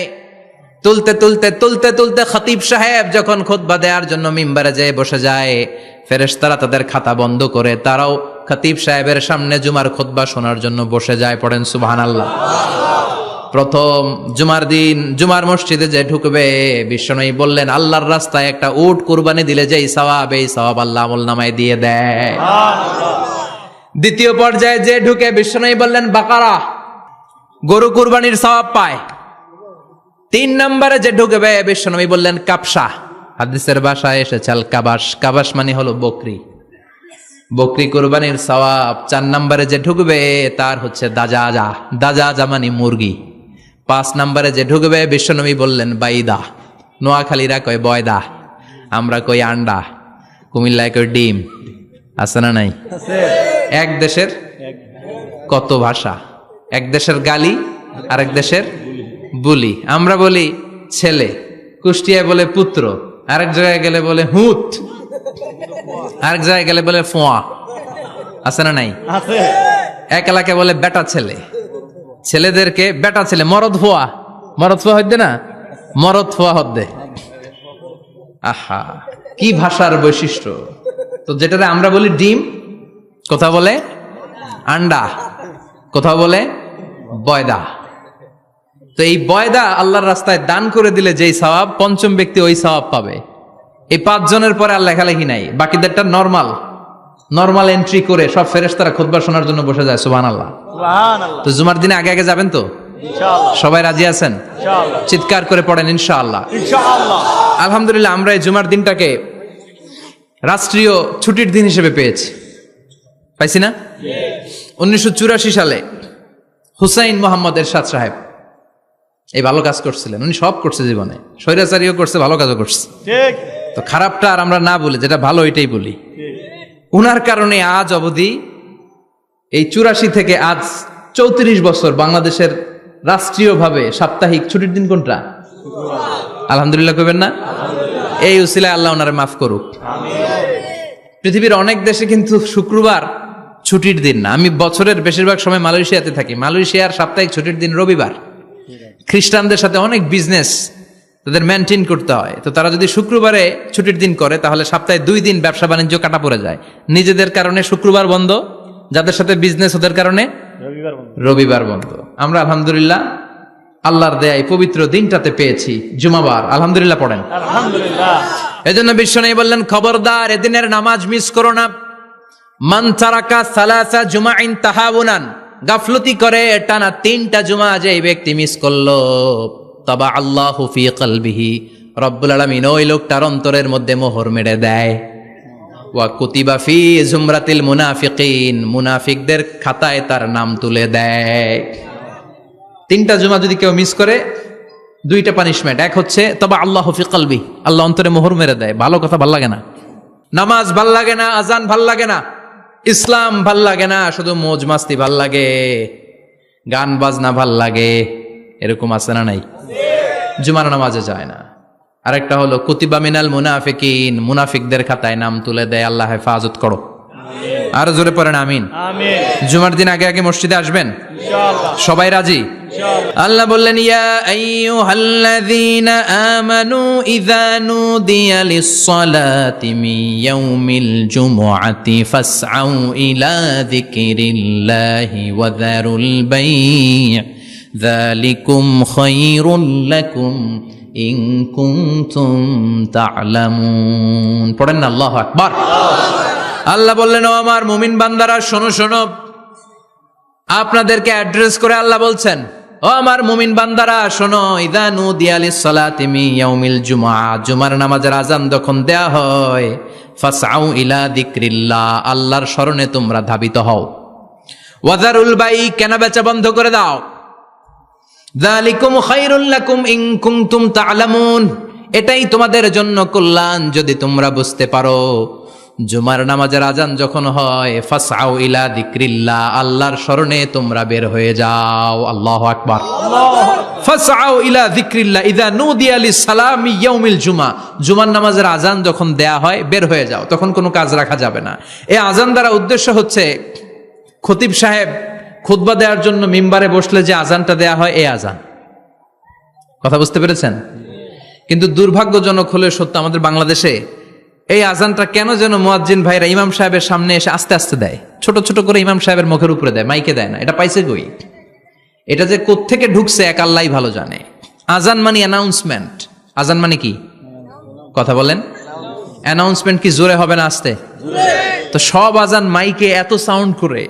তুলতে তুলতে তুলতে তুলতে খতিব সাহেব যখন খুতবা দেওয়ার জন্য মিম্বারে যেয়ে বসে যায়, ফেরেশতারা তাদের খাতা বন্ধ করে তারাও খতিব সাহেবের সামনে জুমার খুতবা শোনার জন্য বসে যায়। পড়েন সুবহানাল্লাহ। প্রথম জুমার দিন জুমার মসজিদে যে ঢুকবে, বিশ্বনবী বললেন আল্লাহর রাস্তায় একটা উট কুরবানি দিলে যেই সওয়াব, এই সওয়াব আল্লাহ আমলনামায় দিয়ে দেয়। দ্বিতীয় পর্যায়ে যে ঢুকে, বিশ্বনবী বললেন বাকারা, গরু কুরবানির সওয়াব পায়। 3 নম্বরে যে ঢুকবে, বিশ্বনবী বললেন কাবসা, হাদিসের ভাষায় এসেছে আল কাবাস, কাবাস মানে হলো বকরি, বকরি কুরবানির সওয়াব। 4 নম্বরে যে ঢুকবে তার হচ্ছে দাজাজা, দাজাজা মানে মুরগি। 5 নম্বরে যে ঢুকবে, বিশ্বনবী বললেন বাইদা, নোয়াখালীরা কয় বয়দা, আমরা কই আন্ডা, কুমিল্লায় কই ডিম। আছে না নাই? এক দেশের কত ভাষা, এক দেশের গালি আর এক দেশের বুলি। আমরা বলি ছেলে, কুষ্টিয়ায় বলে পুত্র, আরেক জায়গায় গেলে বলে হুত, আরেক জায়গায় গেলে বলে ফোয়া। আছে না নাই? এক এলাকায় বলে বেটা ছেলে, ছেলেদেরকে বেটা ছেলে, মরদ ফোয়া, মরদ ফোয়া হইতে না, মরদ ফোয়া হদ্দে। আহা, কি ভাষার বৈশিষ্ট্য। তো যেটাতে আমরা বলি ডিম, কোথাও বলে আন্ডা, কোথাও বলে বয়দা। তো এই বয়দা আল্লাহর রাস্তায় দান করে দিলে যেই সওয়াব, পঞ্চম ব্যক্তি ওই সওয়াব পাবে। এই 5 জনের পরে আর লেখালেখি নাই, বাকিদেরটা নরমাল এন্ট্রি করে সব ফেরেশতারা খুতবা শোনার জন্য বসে যায়। সুবহানাল্লাহ। তো জুমার দিনে আগে আগে যাবেন তো? সবাই রাজি আছেন? চিৎকার করে পড়েন ইনশাআল্লাহ। আলহামদুলিল্লাহ, আমরা এই জুমার দিনটাকে রাষ্ট্রীয় ছুটির দিন হিসেবে পেয়েছি, পাইছি না? 1984 সালে হুসাইন মোহাম্মদ এরশাদ সাহেব এই ভালো কাজ করছিলেন। উনি সব করছে জীবনে, স্বৈরাচারীও করছে, ভালো কাজও করছে। তো খারাপটা আর আমরা না বলি, যেটা ভালো এটাই বলি। উনার কারণে আজ অবধি এই 84 থেকে আজ 34 বছর বাংলাদেশের রাষ্ট্রীয়ভাবে সাপ্তাহিক ছুটির দিন কোনটা? আলহামদুলিল্লাহ কইবেন না? এই উসিলায় আল্লাহ ওনারে মাফ করুক। পৃথিবীর অনেক দেশে কিন্তু শুক্রবার ছুটির দিন না। আমি বছরের বেশিরভাগ সময় মালয়েশিয়াতে থাকি, মালয়েশিয়ার সাপ্তাহিক ছুটির দিন রবিবার। খ্রিস্টানদের সাথে অনেক বিজনেস তাদের মেনটেন করতে হয়, তো তারা যদি শুক্রবারে ছুটির দিন করে তাহলে সপ্তাহে 2 দিন ব্যবসা বাণিজ্য কাটা পড়ে যায়। নিজেদের কারণে শুক্রবার বন্ধ, যাদের সাথে বিজনেস ওদের কারণে রবিবার বন্ধ। আমরা আলহামদুলিল্লাহ আল্লাহর দেয় পবিত্র দিনটাতে পেয়েছি জুমাবার। আলহামদুলিল্লাহ পড়েন আলহামদুলিল্লাহ। এজন্য বিশ্বনবী বললেন খবরদার এদিনের নামাজ মিস করো না। মান তারাকা সালাসা জুমাইন তাহাউনান, গাফলতি করে টানা 3টা জুমা যে ব্যক্তি মিস করলো, তাবা আল্লাহু ফি কলবিহি, রব্বুল আলামিন ওই লোকটার অন্তরের মধ্যে মোহর মেরে দেয়। ওয়া কুতিবা ফি জুমরাতিল মুনাফিকিন, মুনাফিকদের খাতায় তার নাম তুলে দেয়। 3টা জুমা যদি কেউ মিস করে, 2টা পানিশমেন্ট। এক হচ্ছে তাবা আল্লাহু ফি কলবি, আল্লাহ অন্তরে মোহর মেরে দেয়। ভালো কথা ভাল লাগে না, নামাজ ভাল লাগে না, আজান ভাল লাগে না, ইসলাম ভাল লাগে না, শুধু মৌজ মাস্তি ভাল লাগে, গান বাজনা ভাল লাগে, এরকম আছে না নাই? জুমার নামাজে যায় না। আরেকটা হলো কুতিবা মিনাল মুনাফিকিন, মুনাফিকদের খাতায় নাম তুলে দেয়। আল্লাহ হেফাজত করো। আর জোরে পড়েন আমিন। আমিন। জুমার দিন আগে আগে মসজিদে আসবেন ইনশাআল্লাহ। সবাই রাজি? আল্লাহ বললেন ইয়া আইয়ুহাল্লাযীনা আমানু ইযা নুদিয়া লিস-সালাতি মিন ইয়াউমিল জুমুআতি ফাসআউ ইলা যিকরিল্লাহি ওয়া যারুল বাই', যালিকুম খায়রুল লাকুম ইন কুনতুম তা'লামুন। পড়েন না আল্লাহু আকবার। আল্লাহ বললেন ও আমার মুমিন বান্দারা শোনো শোনো, আপনাদেরকে অ্যাড্রেস করে আল্লাহ বলছেন ও আমার মুমিন বান্দারা শোনো, ইযা নুদিয়া লিস-সালাতি মিন ইয়াউমিল জুমআ, জুমার নামাজের আযান যখন দেয়া হয়, ফাসআউ ইলা যিকরিল্লাহ, আল্লাহর স্মরণে তোমরা ধাবিত হও। ওয়া যারুল বাই', কেনা বেচা বন্ধ করে দাও। যালিকুম খায়রুল লাকুম ইন কুনতুম তা'লামুন, এটাই তোমাদের জন্য কল্যাণ যদি তোমরা বুঝতে পারো। জুমার নামাজের আজান যখন হয়, ফাসআউ ইলা যিকরিল্লাহ, আল্লাহর স্মরণে তোমরা বের হয়ে যাও। আল্লাহু আকবার। ফাসআউ ইলা যিকরিল্লাহ ইযা নুদিয়া লিস-সালামি ইয়াউমিল জুমআ, জুমার নামাজের আজান যখন দেয়া হয় বের হয়ে যাও, তখন কোনো কাজ রাখা যাবে না। এই আজান দ্বারা উদ্দেশ্য হচ্ছে খতিব সাহেব খুতবা দেওয়ার জন্য মিম্বারে বসলে যে আজানটা দেয়া হয়, এই আজান। কথা বুঝতে পেরেছেন? কিন্তু দুর্ভাগ্যজনক হলে সত্য, আমাদের বাংলাদেশে এই আজানটা কেন যেন মুয়াজ্জিন ভাইরা ইমাম সাহেবের সামনে এসে আস্তে আস্তে দেয়, ছোট ছোট করে ইমাম সাহেবের মুখের উপরে দেয়, মাইকে দেয় না। এটা পাইছে কই? এটা যে কোত্থেকে ঢুকছে এক আল্লাহই ভালো জানে। আজান মানে অ্যানাউন্সমেন্ট। আজান মানে কি? কথা বলেন। অ্যানাউন্সমেন্ট কি জোরে হবে না আস্তে? তো সব আজান মাইকে এত সাউন্ড করে,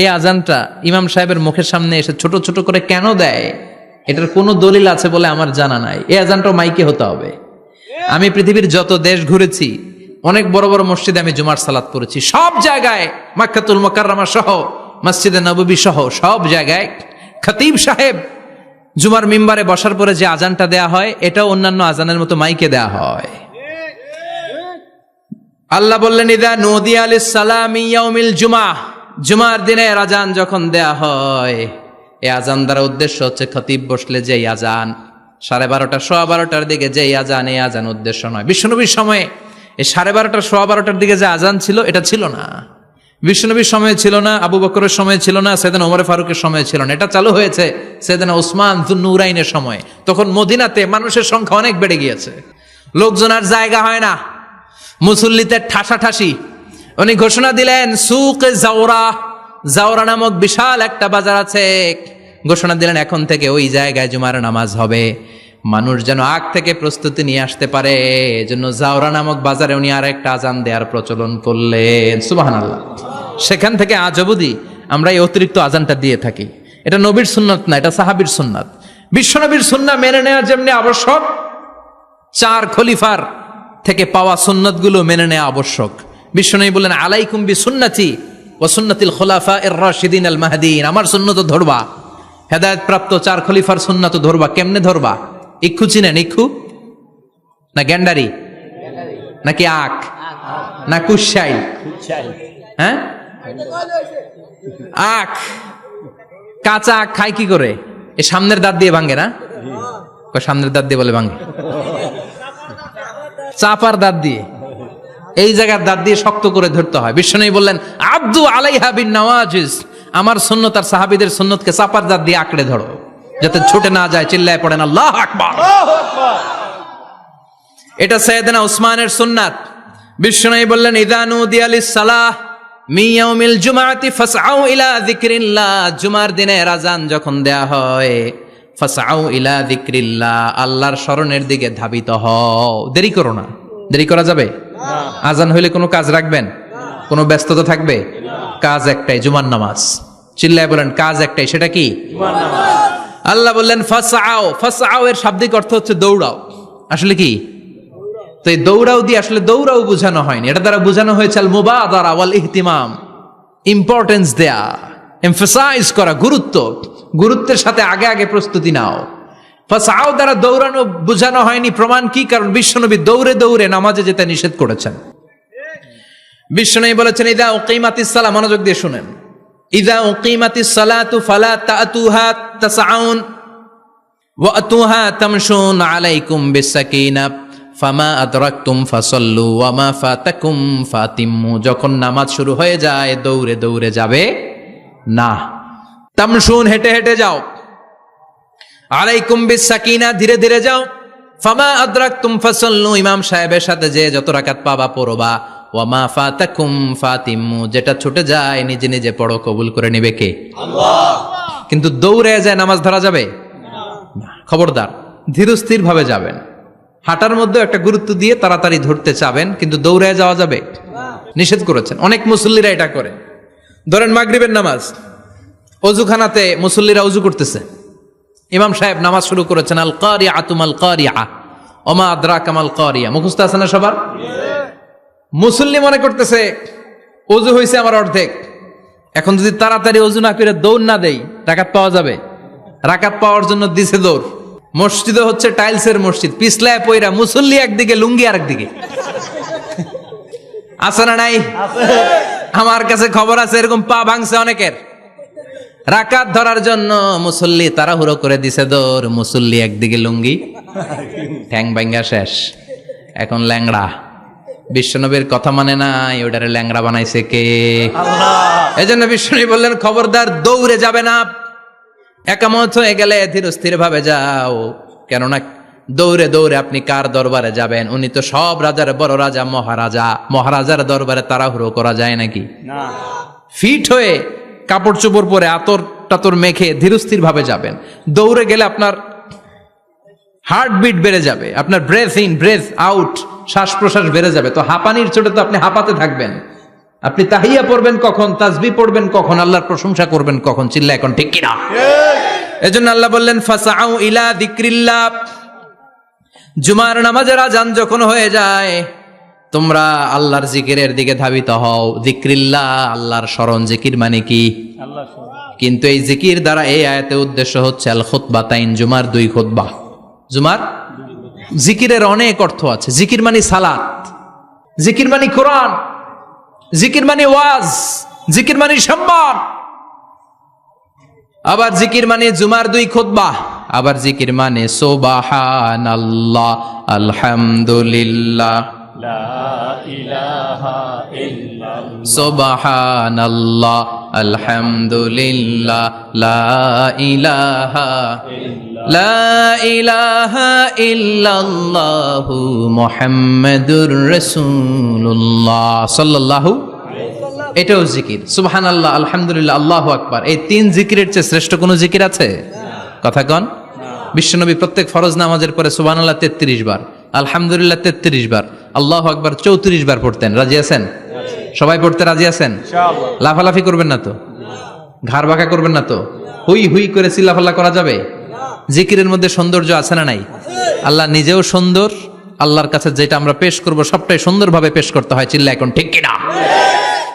এই আজানটা ইমাম সাহেবের মুখের সামনে এসে ছোট ছোট করে কেন দেয়? এটার কোনো দলিল আছে বলে আমার জানা নাই। এই আজানটাও মাইকে হতে হবে। আমি পৃথিবীর যত দেশ ঘুরেছি, অনেক বড় বড় মসজিদে আমি জুমার সালাত পড়েছি, সব জায়গায় মাক্কাতুল মুকাররমা সহ মসজিদে নববী সহ সব জায়গায় খতিব সাহেব জুমার মিম্বারে বসার পরে যে আজানটা দেয়া হয়, এটাও অন্যান্য আজানের মতো মাইকে দেয়া হয়। আল্লাহ বললেন, ইদা নুদিয়া লিস-সালামি ইয়াউমিল জুমআহ, জুমার দিনে আজান যখন দেয়া হয়, এই আজান দ্বারা উদ্দেশ্য হচ্ছে খতিব বসলে যে আজান 12:30 12:15 দিকে যে আজান, এই আজান উদ্দেশ্য নয়। বিশ্বনবীর সময়ে এই 12:30 12:15 দিকে যে আজান ছিল, এটা ছিল না। বিশ্বনবীর সময় ছিল না, আবু বকরের সময় ছিল না, সাইয়েদনা ওমর ফারুকের সময় ছিল না। এটা চালু হয়েছে সাইয়েদনা উসমান যুন্নুরাইনের সময়। তখন মদিনাতে মানুষের সংখ্যা অনেক বেড়ে গিয়েছে, লোকজন আর জায়গা হয় না, মুসল্লিতে ঠাসাঠাসি। উনি ঘোষণা দিলেন, সুক জাওরা, জাওরা নামক বিশাল একটা বাজার আছে, ঘোষণা দিলেন এখন থেকে ওই জায়গায় জুমার নামাজ হবে। মানুষ যেন আগ থেকে প্রস্তুতি নিয়ে আসতে পারে, এজন্য জাওরা নামক বাজারে উনি আর একটা আজান দেওয়ার প্রচলন করলেন। সুবহানাল্লাহ। সেখান থেকে আজ অবধি আমরা এই অতিরিক্ত আজানটা দিয়ে থাকি। এটা নবীর সুন্নাত না, এটা সাহাবীর সুন্নাত। বিশ্বনবীর সুন্নাহ মেনে নেওয়া যেমনি আবশ্যক, 4 খলিফার থেকে পাওয়া সুন্নাতগুলো মেনে নেওয়া আবশ্যক। বিশ্বনবী বললেন, আলাইকুম বিসুন্নতি ওয়া সুন্নাতিল খুলাফায়ে রাশিদিন আল মাহদিয়িন, আমার সুন্নাত ধরবা, হেদায়েত প্রাপ্ত 4 খলিফার সুন্নাত ধরবা। কেমনে ধরবা? ইক্ষু চিনেন? ইক্ষু না গ্যান্ডারি নাকি আখ না কুশাইল? হ্যাঁ, আখ। কাঁচা আখ খায় কি করে? এই সামনের দাঁত দিয়ে ভাঙে না? সামনের দাঁত দিয়ে বলে ভাঙে, চাপার দাঁত দিয়ে, এই জায়গার দাঁত দিয়ে শক্ত করে ধরতে হয়। বিশ্বনবী বললেন, আব্দু আলাইহা বিন নওয়াজিজ, আমার সুন্নত আর সাহাবীদের সুন্নতকে চাপার দাঁত দিয়ে আঁকড়ে ধরো, যাতে ছুটে না যায়। চিল্লায় পড়েন আল্লাহু আকবার। এটা সাইয়েদনা উসমানের সুন্নাত। বিশ্বনবী বললেন, ইযা নুদিয়া লিস-সালাহ মিন ইয়াউমিল জুমআতি ফাসআউ ইলা যিকরিল্লাহ, জুমার দিনের আযান যখন দেয়া হয়, ফাসআউ ইলা যিকরিল্লাহ, আল্লাহর স্মরণের দিকে ধাবিত হও। দেরি করো না। দেরি করা যাবে? আজান হইলে কোনো কাজ রাখবেন? কোনো ব্যস্ততা থাকবে? কাজ একটাই, জুমার নামাজ। চিল্লায় বলেন, কাজ একটাই, সেটা কি? জুমার নামাজ। আল্লাহ বললেন ফাসআউ, ফাসআউ এর শাব্দিক অর্থ হচ্ছে দৌড়াও। আসলে কি? তো এই দৌড়াও দিয়ে আসলে দৌড়াও বোঝানো হয়নি, এটা দ্বারা বোঝানো হয়েছে আল মুবাদারা ওয়াল ইহতিমাম, ইম্পর্টেন্স দেয়া, এমফাসাইজ করা, গুরুত্ব, গুরুত্বের সাথে আগে আগে প্রস্তুতি নাও। ফাসআউ দ্বারা দৌড়ানো বোঝানো হয়নি। প্রমাণ কি? কারণ বিশ্বনবী দৌড়ে দৌড়ে নামাজে যেতে নিষেধ করেছেন। বিশ্বনবী বলেছেন, ইযা উকিমাতিস সালাহ, মনোযোগ দিয়ে শুনেন, ইযা উকিমাতিস সালাতু ফালা তাতুহা তাসআউন ওয়া আতুহা তামশুন আলাইকুম বিসাকিনাহ ফামা আদরাকতুম ফাসাল্লু ওয়া মা ফাতাকুম ফাতিম্মু, যখন নামাজ শুরু হয়ে যায় দৌড়ে দৌড়ে যাবে না, তামশুন হেঁটে হেঁটে যাও, আলাইকুম বিসাকিনাহ ধীরে ধীরে যাও, ফামা আদরাকতুম ফাসাল্লু ইমাম সাহেবের সাথে যে যত রাকাত পাবা পড়বা, ওয়া মা ফাতাকুম ফাতিম্মু যেটা ছুটে যায় নিজে নিজে পড়ো, কবুল করে নেবে কে? আল্লাহ। কিন্তু দৌড়ে যায় নামাজ ধরা যাবে না। খবরদার, ধীরস্থির ভাবে যাবেন। হাঁটার মধ্যে একটা গুরুত্ব দিয়ে তাড়াতাড়ি ধরতে চাবেন, কিন্তু দৌড়ে যাওয়া যাবে নিষেধ করেছেন। অনেক মুসল্লিরা এটা করে। ধরেন মাগরিবের নামাজ, অজুখানাতে মুসল্লিরা অজু করতেছে, ইমাম সাহেব নামাজ শুরু করেছেন, আল কারিআতু মাল কারিআ ওমা আদরাকা মাল কারিআ, মুখস্থ আছে না সবার? মুসল্লি মনে করতেছে অজু হয়েছে আমার অর্ধেক, এখন যদি তাড়াতাড়ি অজু না করে দৌড় না দেই রাকাত পাওয়া যাবে? রাকাত পাওয়ার জন্য দিছে দৌড়। মসজিদে হচ্ছে টাইলসের মসজিদ, পিছলায় পয়রা মুসল্লি একদিকে, লুঙ্গি আরেকদিকে। আছে না নাই? আমার কাছে খবর আছে এরকম পা ভাঙছে অনেকের। রাকাত ধরার জন্য মুসল্লি তাড়াহুড়ো করে দিছে দৌড়, মুসল্লি একদিকে লুঙ্গি, ঠ্যাং ভাঙ্গা শেষ, এখন ল্যাংড়া। বিশ্বনবীর কথা মানে নাই, ওটারে ল্যাংড়া বানাইছে কে? আল্লাহ। এজন্য বিশ্বনবী বললেন, খবরদার দৌড়ে যাবে না, একামত হয়ে গেলে ধীরস্থির ভাবে যাও, কেননা দৌড়ে দৌড়ে আপনি কার দরবারে যাবেন? উনি তো সব রাজার বড় রাজা, মহারাজা। মহারাজার দরবারে তাড়াহুড়ো করা যায় নাকি? না। ফিট হয়ে কাপড় চোপড় পরে আতর টাতর মেখে ধীরস্থির ভাবে যাবেন। দৌড়ে গেলে আপনার হার্টবিট বেড়ে যাবে, আপনার ব্রেথ ইন ব্রেথ আউট, শ্বাস প্রশ্বাস বেড়ে যাবে। তো হাঁপানির চোটে তো আপনি হাঁপাতে থাকবেন। আপনি তাহিয়া পড়বেন কখন, তাসবিহ পড়বেন কখন, আল্লাহর প্রশংসা করবেন কখন? চিল্লা এখন ঠিক কিনা? এজন্য আল্লাহ বললেন ফাসআউ ইলা যিকরিল্লাহ। জুমার নামাজের আযান যখন হয়ে যায়, তোমরা আল্লাহর জিকিরের দিকে ধাবিত হও। যিকরিল্লাহ, আল্লাহর স্মরণ। জিকির মানে কি? আল্লাহ। কিন্তু এই জিকির দ্বারা এই আয়াতে উদ্দেশ্য হচ্ছে আল খুতবাতাইন, জুমার 2 খুতবা। জুমার জিকিরের অনেক অর্থ আছে। জিকির মানে সালাত, জিকির মানে কোরআন, জিকির মানে ওয়াজ, জিকির মানে সম্মান। আবার জিকির মানে জুমার 2 খুতবা। আবার জিকির মানে সুবহানাল্লাহ, আলহামদুলিল্লাহ, লা ইলাহা ইল্লাল্লাহ, সুবহানাল্লাহ, আলহামদুলিল্লাহ, লা ইলাহা ইল্লাল্লাহু মুহাম্মাদুর রাসূলুল্লাহ সাল্লাল্লাহু। এটাও জিকির। সুবহানাল্লাহ, আলহামদুলিল্লাহ, আল্লাহু আকবার। এই 3 জিকিরের চেয়ে শ্রেষ্ঠ কোনো জিকির আছে? কথা কন। বিশ্বনবী প্রত্যেক ফরজ নামাজের পরে সুবহানাল্লাহ 33 বার, আলহামদুলিল্লাহ 33 বার, আল্লাহু আকবার 34 বার পড়তেন। রাজি আছেন? সবাই পড়তে রাজি আছেন? ইনশাআল্লাহ। লাফালাফি করবেন না তো? ঘাড় বাঁকা করবেন না তো? হুই হুই করে চিল্লাফাল্লা করা যাবে? জিকিরের মধ্যে সৌন্দর্য আছে না নাই? আল্লাহ নিজেও সুন্দর। আল্লাহর কাছে যেটা আমরা পেশ করব সবটাই সুন্দরভাবে পেশ করতে হয়। চিল্লা এখন ঠিক কিনা?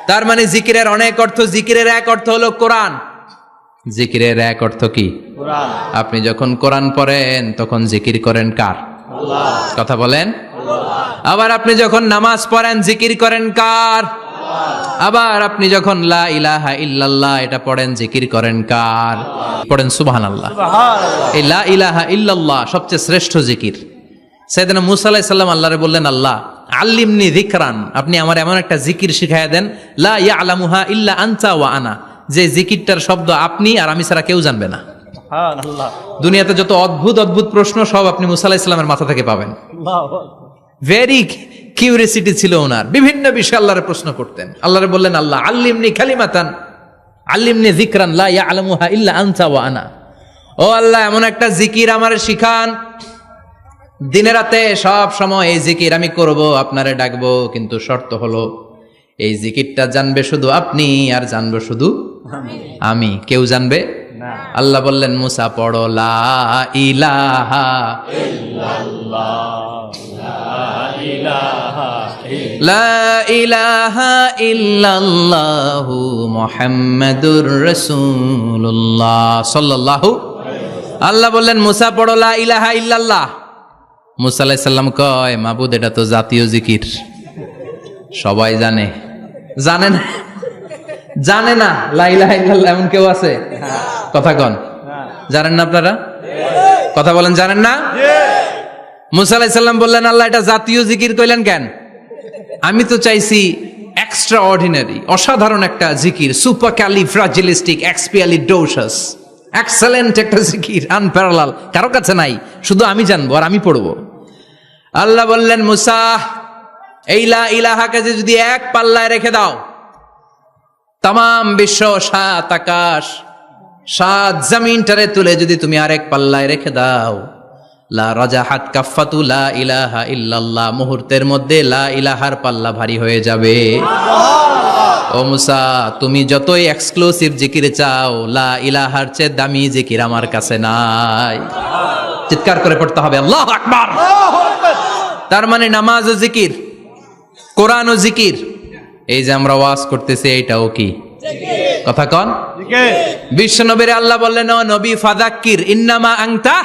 তার মানে জিকিরের অনেক অর্থ। জিকিরের এক অর্থ হলো কোরআন। জিকিরের এক অর্থ কি? কোরআন। আপনি যখন কোরআন পড়েন তখন জিকির করেন কার? আল্লাহ। কথা বলেন। আবার আপনি যখন নামাজ পড়েন জিকির করেন কার? আবার আপনি যখন লা ইলাহা ইল্লাল্লাহ এটা পড়েন জিকির করেন কার? পড়েন সুবহানাল্লাহ। সুবহানাল্লাহ। এই লা ইলাহা ইল্লাল্লাহ সবচেয়ে শ্রেষ্ঠ জিকির। সাইয়েদনা মুসা আলাইহিস সালাম আল্লাহরে বললেন, আল্লাহ আল্লিমনি যিকরান, আপনি আমার এমন একটা জিকির শিখাইয়া দেন, লা ইয়ালামুহা ইল্লা আনতা ওয়া আনা, যে জিকিরটার শব্দ আপনি আর আমি ছাড়া কেউ জানবে না। সুবহানাল্লাহ। দুনিয়াতে যত অদ্ভুত অদ্ভুত প্রশ্ন সব আপনি মুসা আলাইহিস সালামের মাথা থেকে পাবেন। আল্লাহু আকবার। ভেরি কিউরিয়াসিটি ছিল ওনার, বিভিন্ন বিষয়ে আল্লাহরে প্রশ্ন করতেন। আল্লাহরে বললেন, আল্লাহ আল্লিমনি কালিমাতান, আল্লিমনি যিকরান লা ইয়ালামুহা ইল্লা আনতা ওয়া আনা। ও আল্লাহ এমন একটা জিকির আমারে শিখান, দিনে রাতে সব সময় এই জিকির আমি করব, আপনারে ডাকবো, কিন্তু শর্ত হলো এই জিকিরটা জানবে শুধু আপনি আর জানবো শুধু আমি, কেউ জানবে না। আল্লাহ বললেন, মুসা পড়ো লা ইলাহা লা ইলাহা ইল্লাল্লাহু মুহাম্মাদুর রাসূলুল্লাহ সাল্লাল্লাহু। আল্লাহ বললেন, মুসা পড়ো লা ইলাহা ইল্লাল্লাহ। মুসা আলাইহিস সালাম কয়, মাবুদ এটা তো জাতীয় জিকির, সবাই জানে। জানে না? জানে না লা ইলাহা ইল্লাল্লাহ এমন কেউ আছে? কথা কন। জানেন না আপনারা? কথা বলেন, জানেন না? মুসা আলাইহিস সালাম বললেন, আল্লাহ এটা জাতীয় জিকির কইলেন কেন? আমি তো চাইছি এক্সট্রা অর্ডিনারি, অসাধারণ একটা জিকির, সুপার ক্যালিফ্রাজিলিস্টিক এক্সপিয়ালিডোসাস, এক্সেলেন্ট একটা জিকির, আনপ্যারালাল, কারো কাছে নাই, শুধু আমি জানবো আর আমি পড়বো। আল্লাহ বললেন, মুসা এই লা ইলাহাকে যদি এক পাল্লায় রেখে দাও, তামাম বিশ্ব, 7 আকাশ, 7 জমিনটারে তুলে যদি তুমি আরেক পাল্লায় রেখে দাও, লা রাজাহাত কাফাতু লা ইলাহা ইল্লাল্লাহ, মুহূর্তের মধ্যে লা ইলাহার পাল্লা ভারী হয়ে যাবে। ও মুসা, তুমি যতই এক্সক্লুসিভ জিকির চাও, লা ইলাহার চেয়ে দামি জিকির আমার কাছে নাই। চিৎকার করে পড়তে হবে আল্লাহু আকবার। তার মানে নামাজ ও জিকির, কোরআন ও জিকির, এই যে আমরা ওয়াজ করতেছি এইটাও কি? কথা কন। বিশ্ব নবীর আল্লাহ বললেন, ও নবী ফাযাক্কির ইন্নামা আনতা,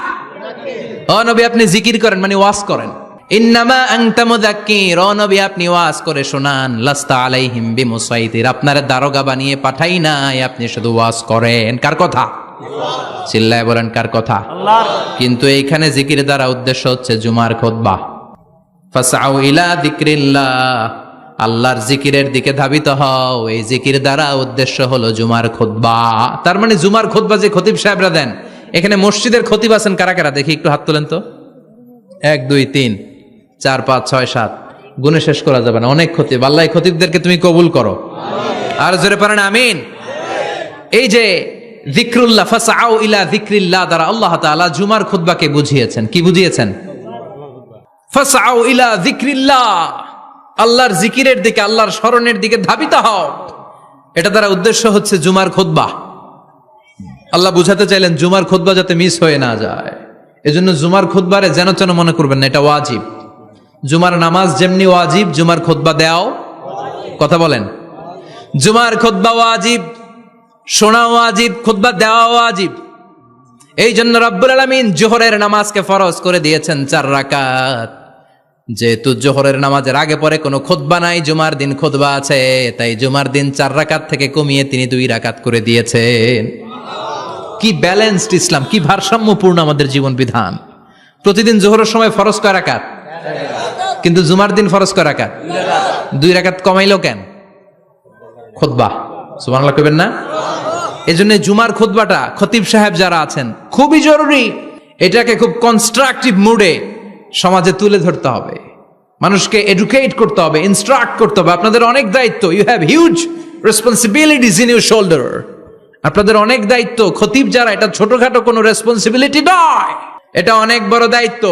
ও নবী আপনি জিকির করেন মানে ওয়াজ করেন। ইন্নামা আনতা মুযাক্কির, ও নবী আপনি ওয়াজ করে শোনান। লাস্তা আলাইহিম বিমুসাইতির, আপনারা দারোগা বানিয়ে পাঠাই নাই, আপনি শুধু ওয়াজ করেন। কার কথা? চিল্লায় বলেন কার কথা? আল্লাহর। কিন্তু এইখানে জিকির দ্বারা উদ্দেশ্য হচ্ছে জুমার খুতবা। ফাসআউ ইলা যিকরিল্লাহ, আল্লাহর জিকিরের দিকে ধাবিত হও। এই জিকির দ্বারা উদ্দেশ্য হলো জুমার খুতবা। তার মানে জুমার খুতবা যে খতিব সাহেবরা দেন, এখানে মসজিদের খতিব আছেন কারা কারা দেখি একটু হাত তোলেন তো। 1 2 3 4 5 6 7 গুণে শেষ করা যাবে না, অনেক খতিব। আল্লাহ এই খতিবদেরকে তুমি কবুল করো, আর জোরে পড়েন আমিন। এই যে যিকরুল্লাহ, ফাসআউ ইলা যিকরিল্লাহ দ্বারা আল্লাহ তাআলা জুমার খুতবাকে বুঝিয়েছেন। কি বুঝিয়েছেন? ফাসআউ ইলা যিকরিল্লাহ, আল্লাহর জিকিরের দিকে, আল্লাহর স্মরণের দিকে ধাবিত হও। এটা দ্বারা উদ্দেশ্য হচ্ছে জুমার খুতবা। আল্লাহ বুঝাতে চাইলেন জুমার খুতবা যাতে মিস হয়ে না যায়, এজন্য জুমার খুতবারে যেন তেন মনে করবেন না, এটা ওয়াজিব। জুমার নামাজ যেমনি ওয়াজিব, জুমার খুতবা দেওয়াও, কথা বলেন, জুমার খুতবা ওয়াজিব, শোনা ওয়াজিব, খুতবা দেওয়া ওয়াজিব। এই জন্য রব্বুল আলামিন জোহরের নামাজকে ফরজ করে দিয়েছেন 4 রাকাত। যেহেতু জোহরের নামাজের আগে পরে কোনো খুতবা নাই, জুমার দিন খুতবা আছে, তাই জুমার দিন 4 রাকাত থেকে কমিয়ে তিনি 2 রাকাত করে দিয়েছেন। কি ব্যালেন্সড ইসলাম, কি ভারসাম্যপূর্ণ আমাদের জীবন বিধান। প্রতিদিন জোহরের সময় ফরজ কয় রাকাত, কিন্তু জুমার দিন ফরজ কয় রাকাত? 2 রাকাত কমাইলো কেন? খুতবা, সুবহানাল্লাহ কইবেন না? এজন্য জুমার খুতবাটা খতিব সাহেব যারা আছেন খুবই জরুরি। এটাকে খুব কনস্ট্রাকটিভ মুডে সমাজে তুলে ধরতে হবে, মানুষকে এডুকেট করতে হবে, ইনস্ট্রাক্ট করতে হবে। আপনাদের অনেক দায়িত্ব, you have huge responsibilities in your shoulder. আপনাদের অনেক দায়িত্ব। খতিব যারা, এটা ছোটখাটো কোনো রেসপন্সিবিলিটি নয়, এটা অনেক বড় দায়িত্ব।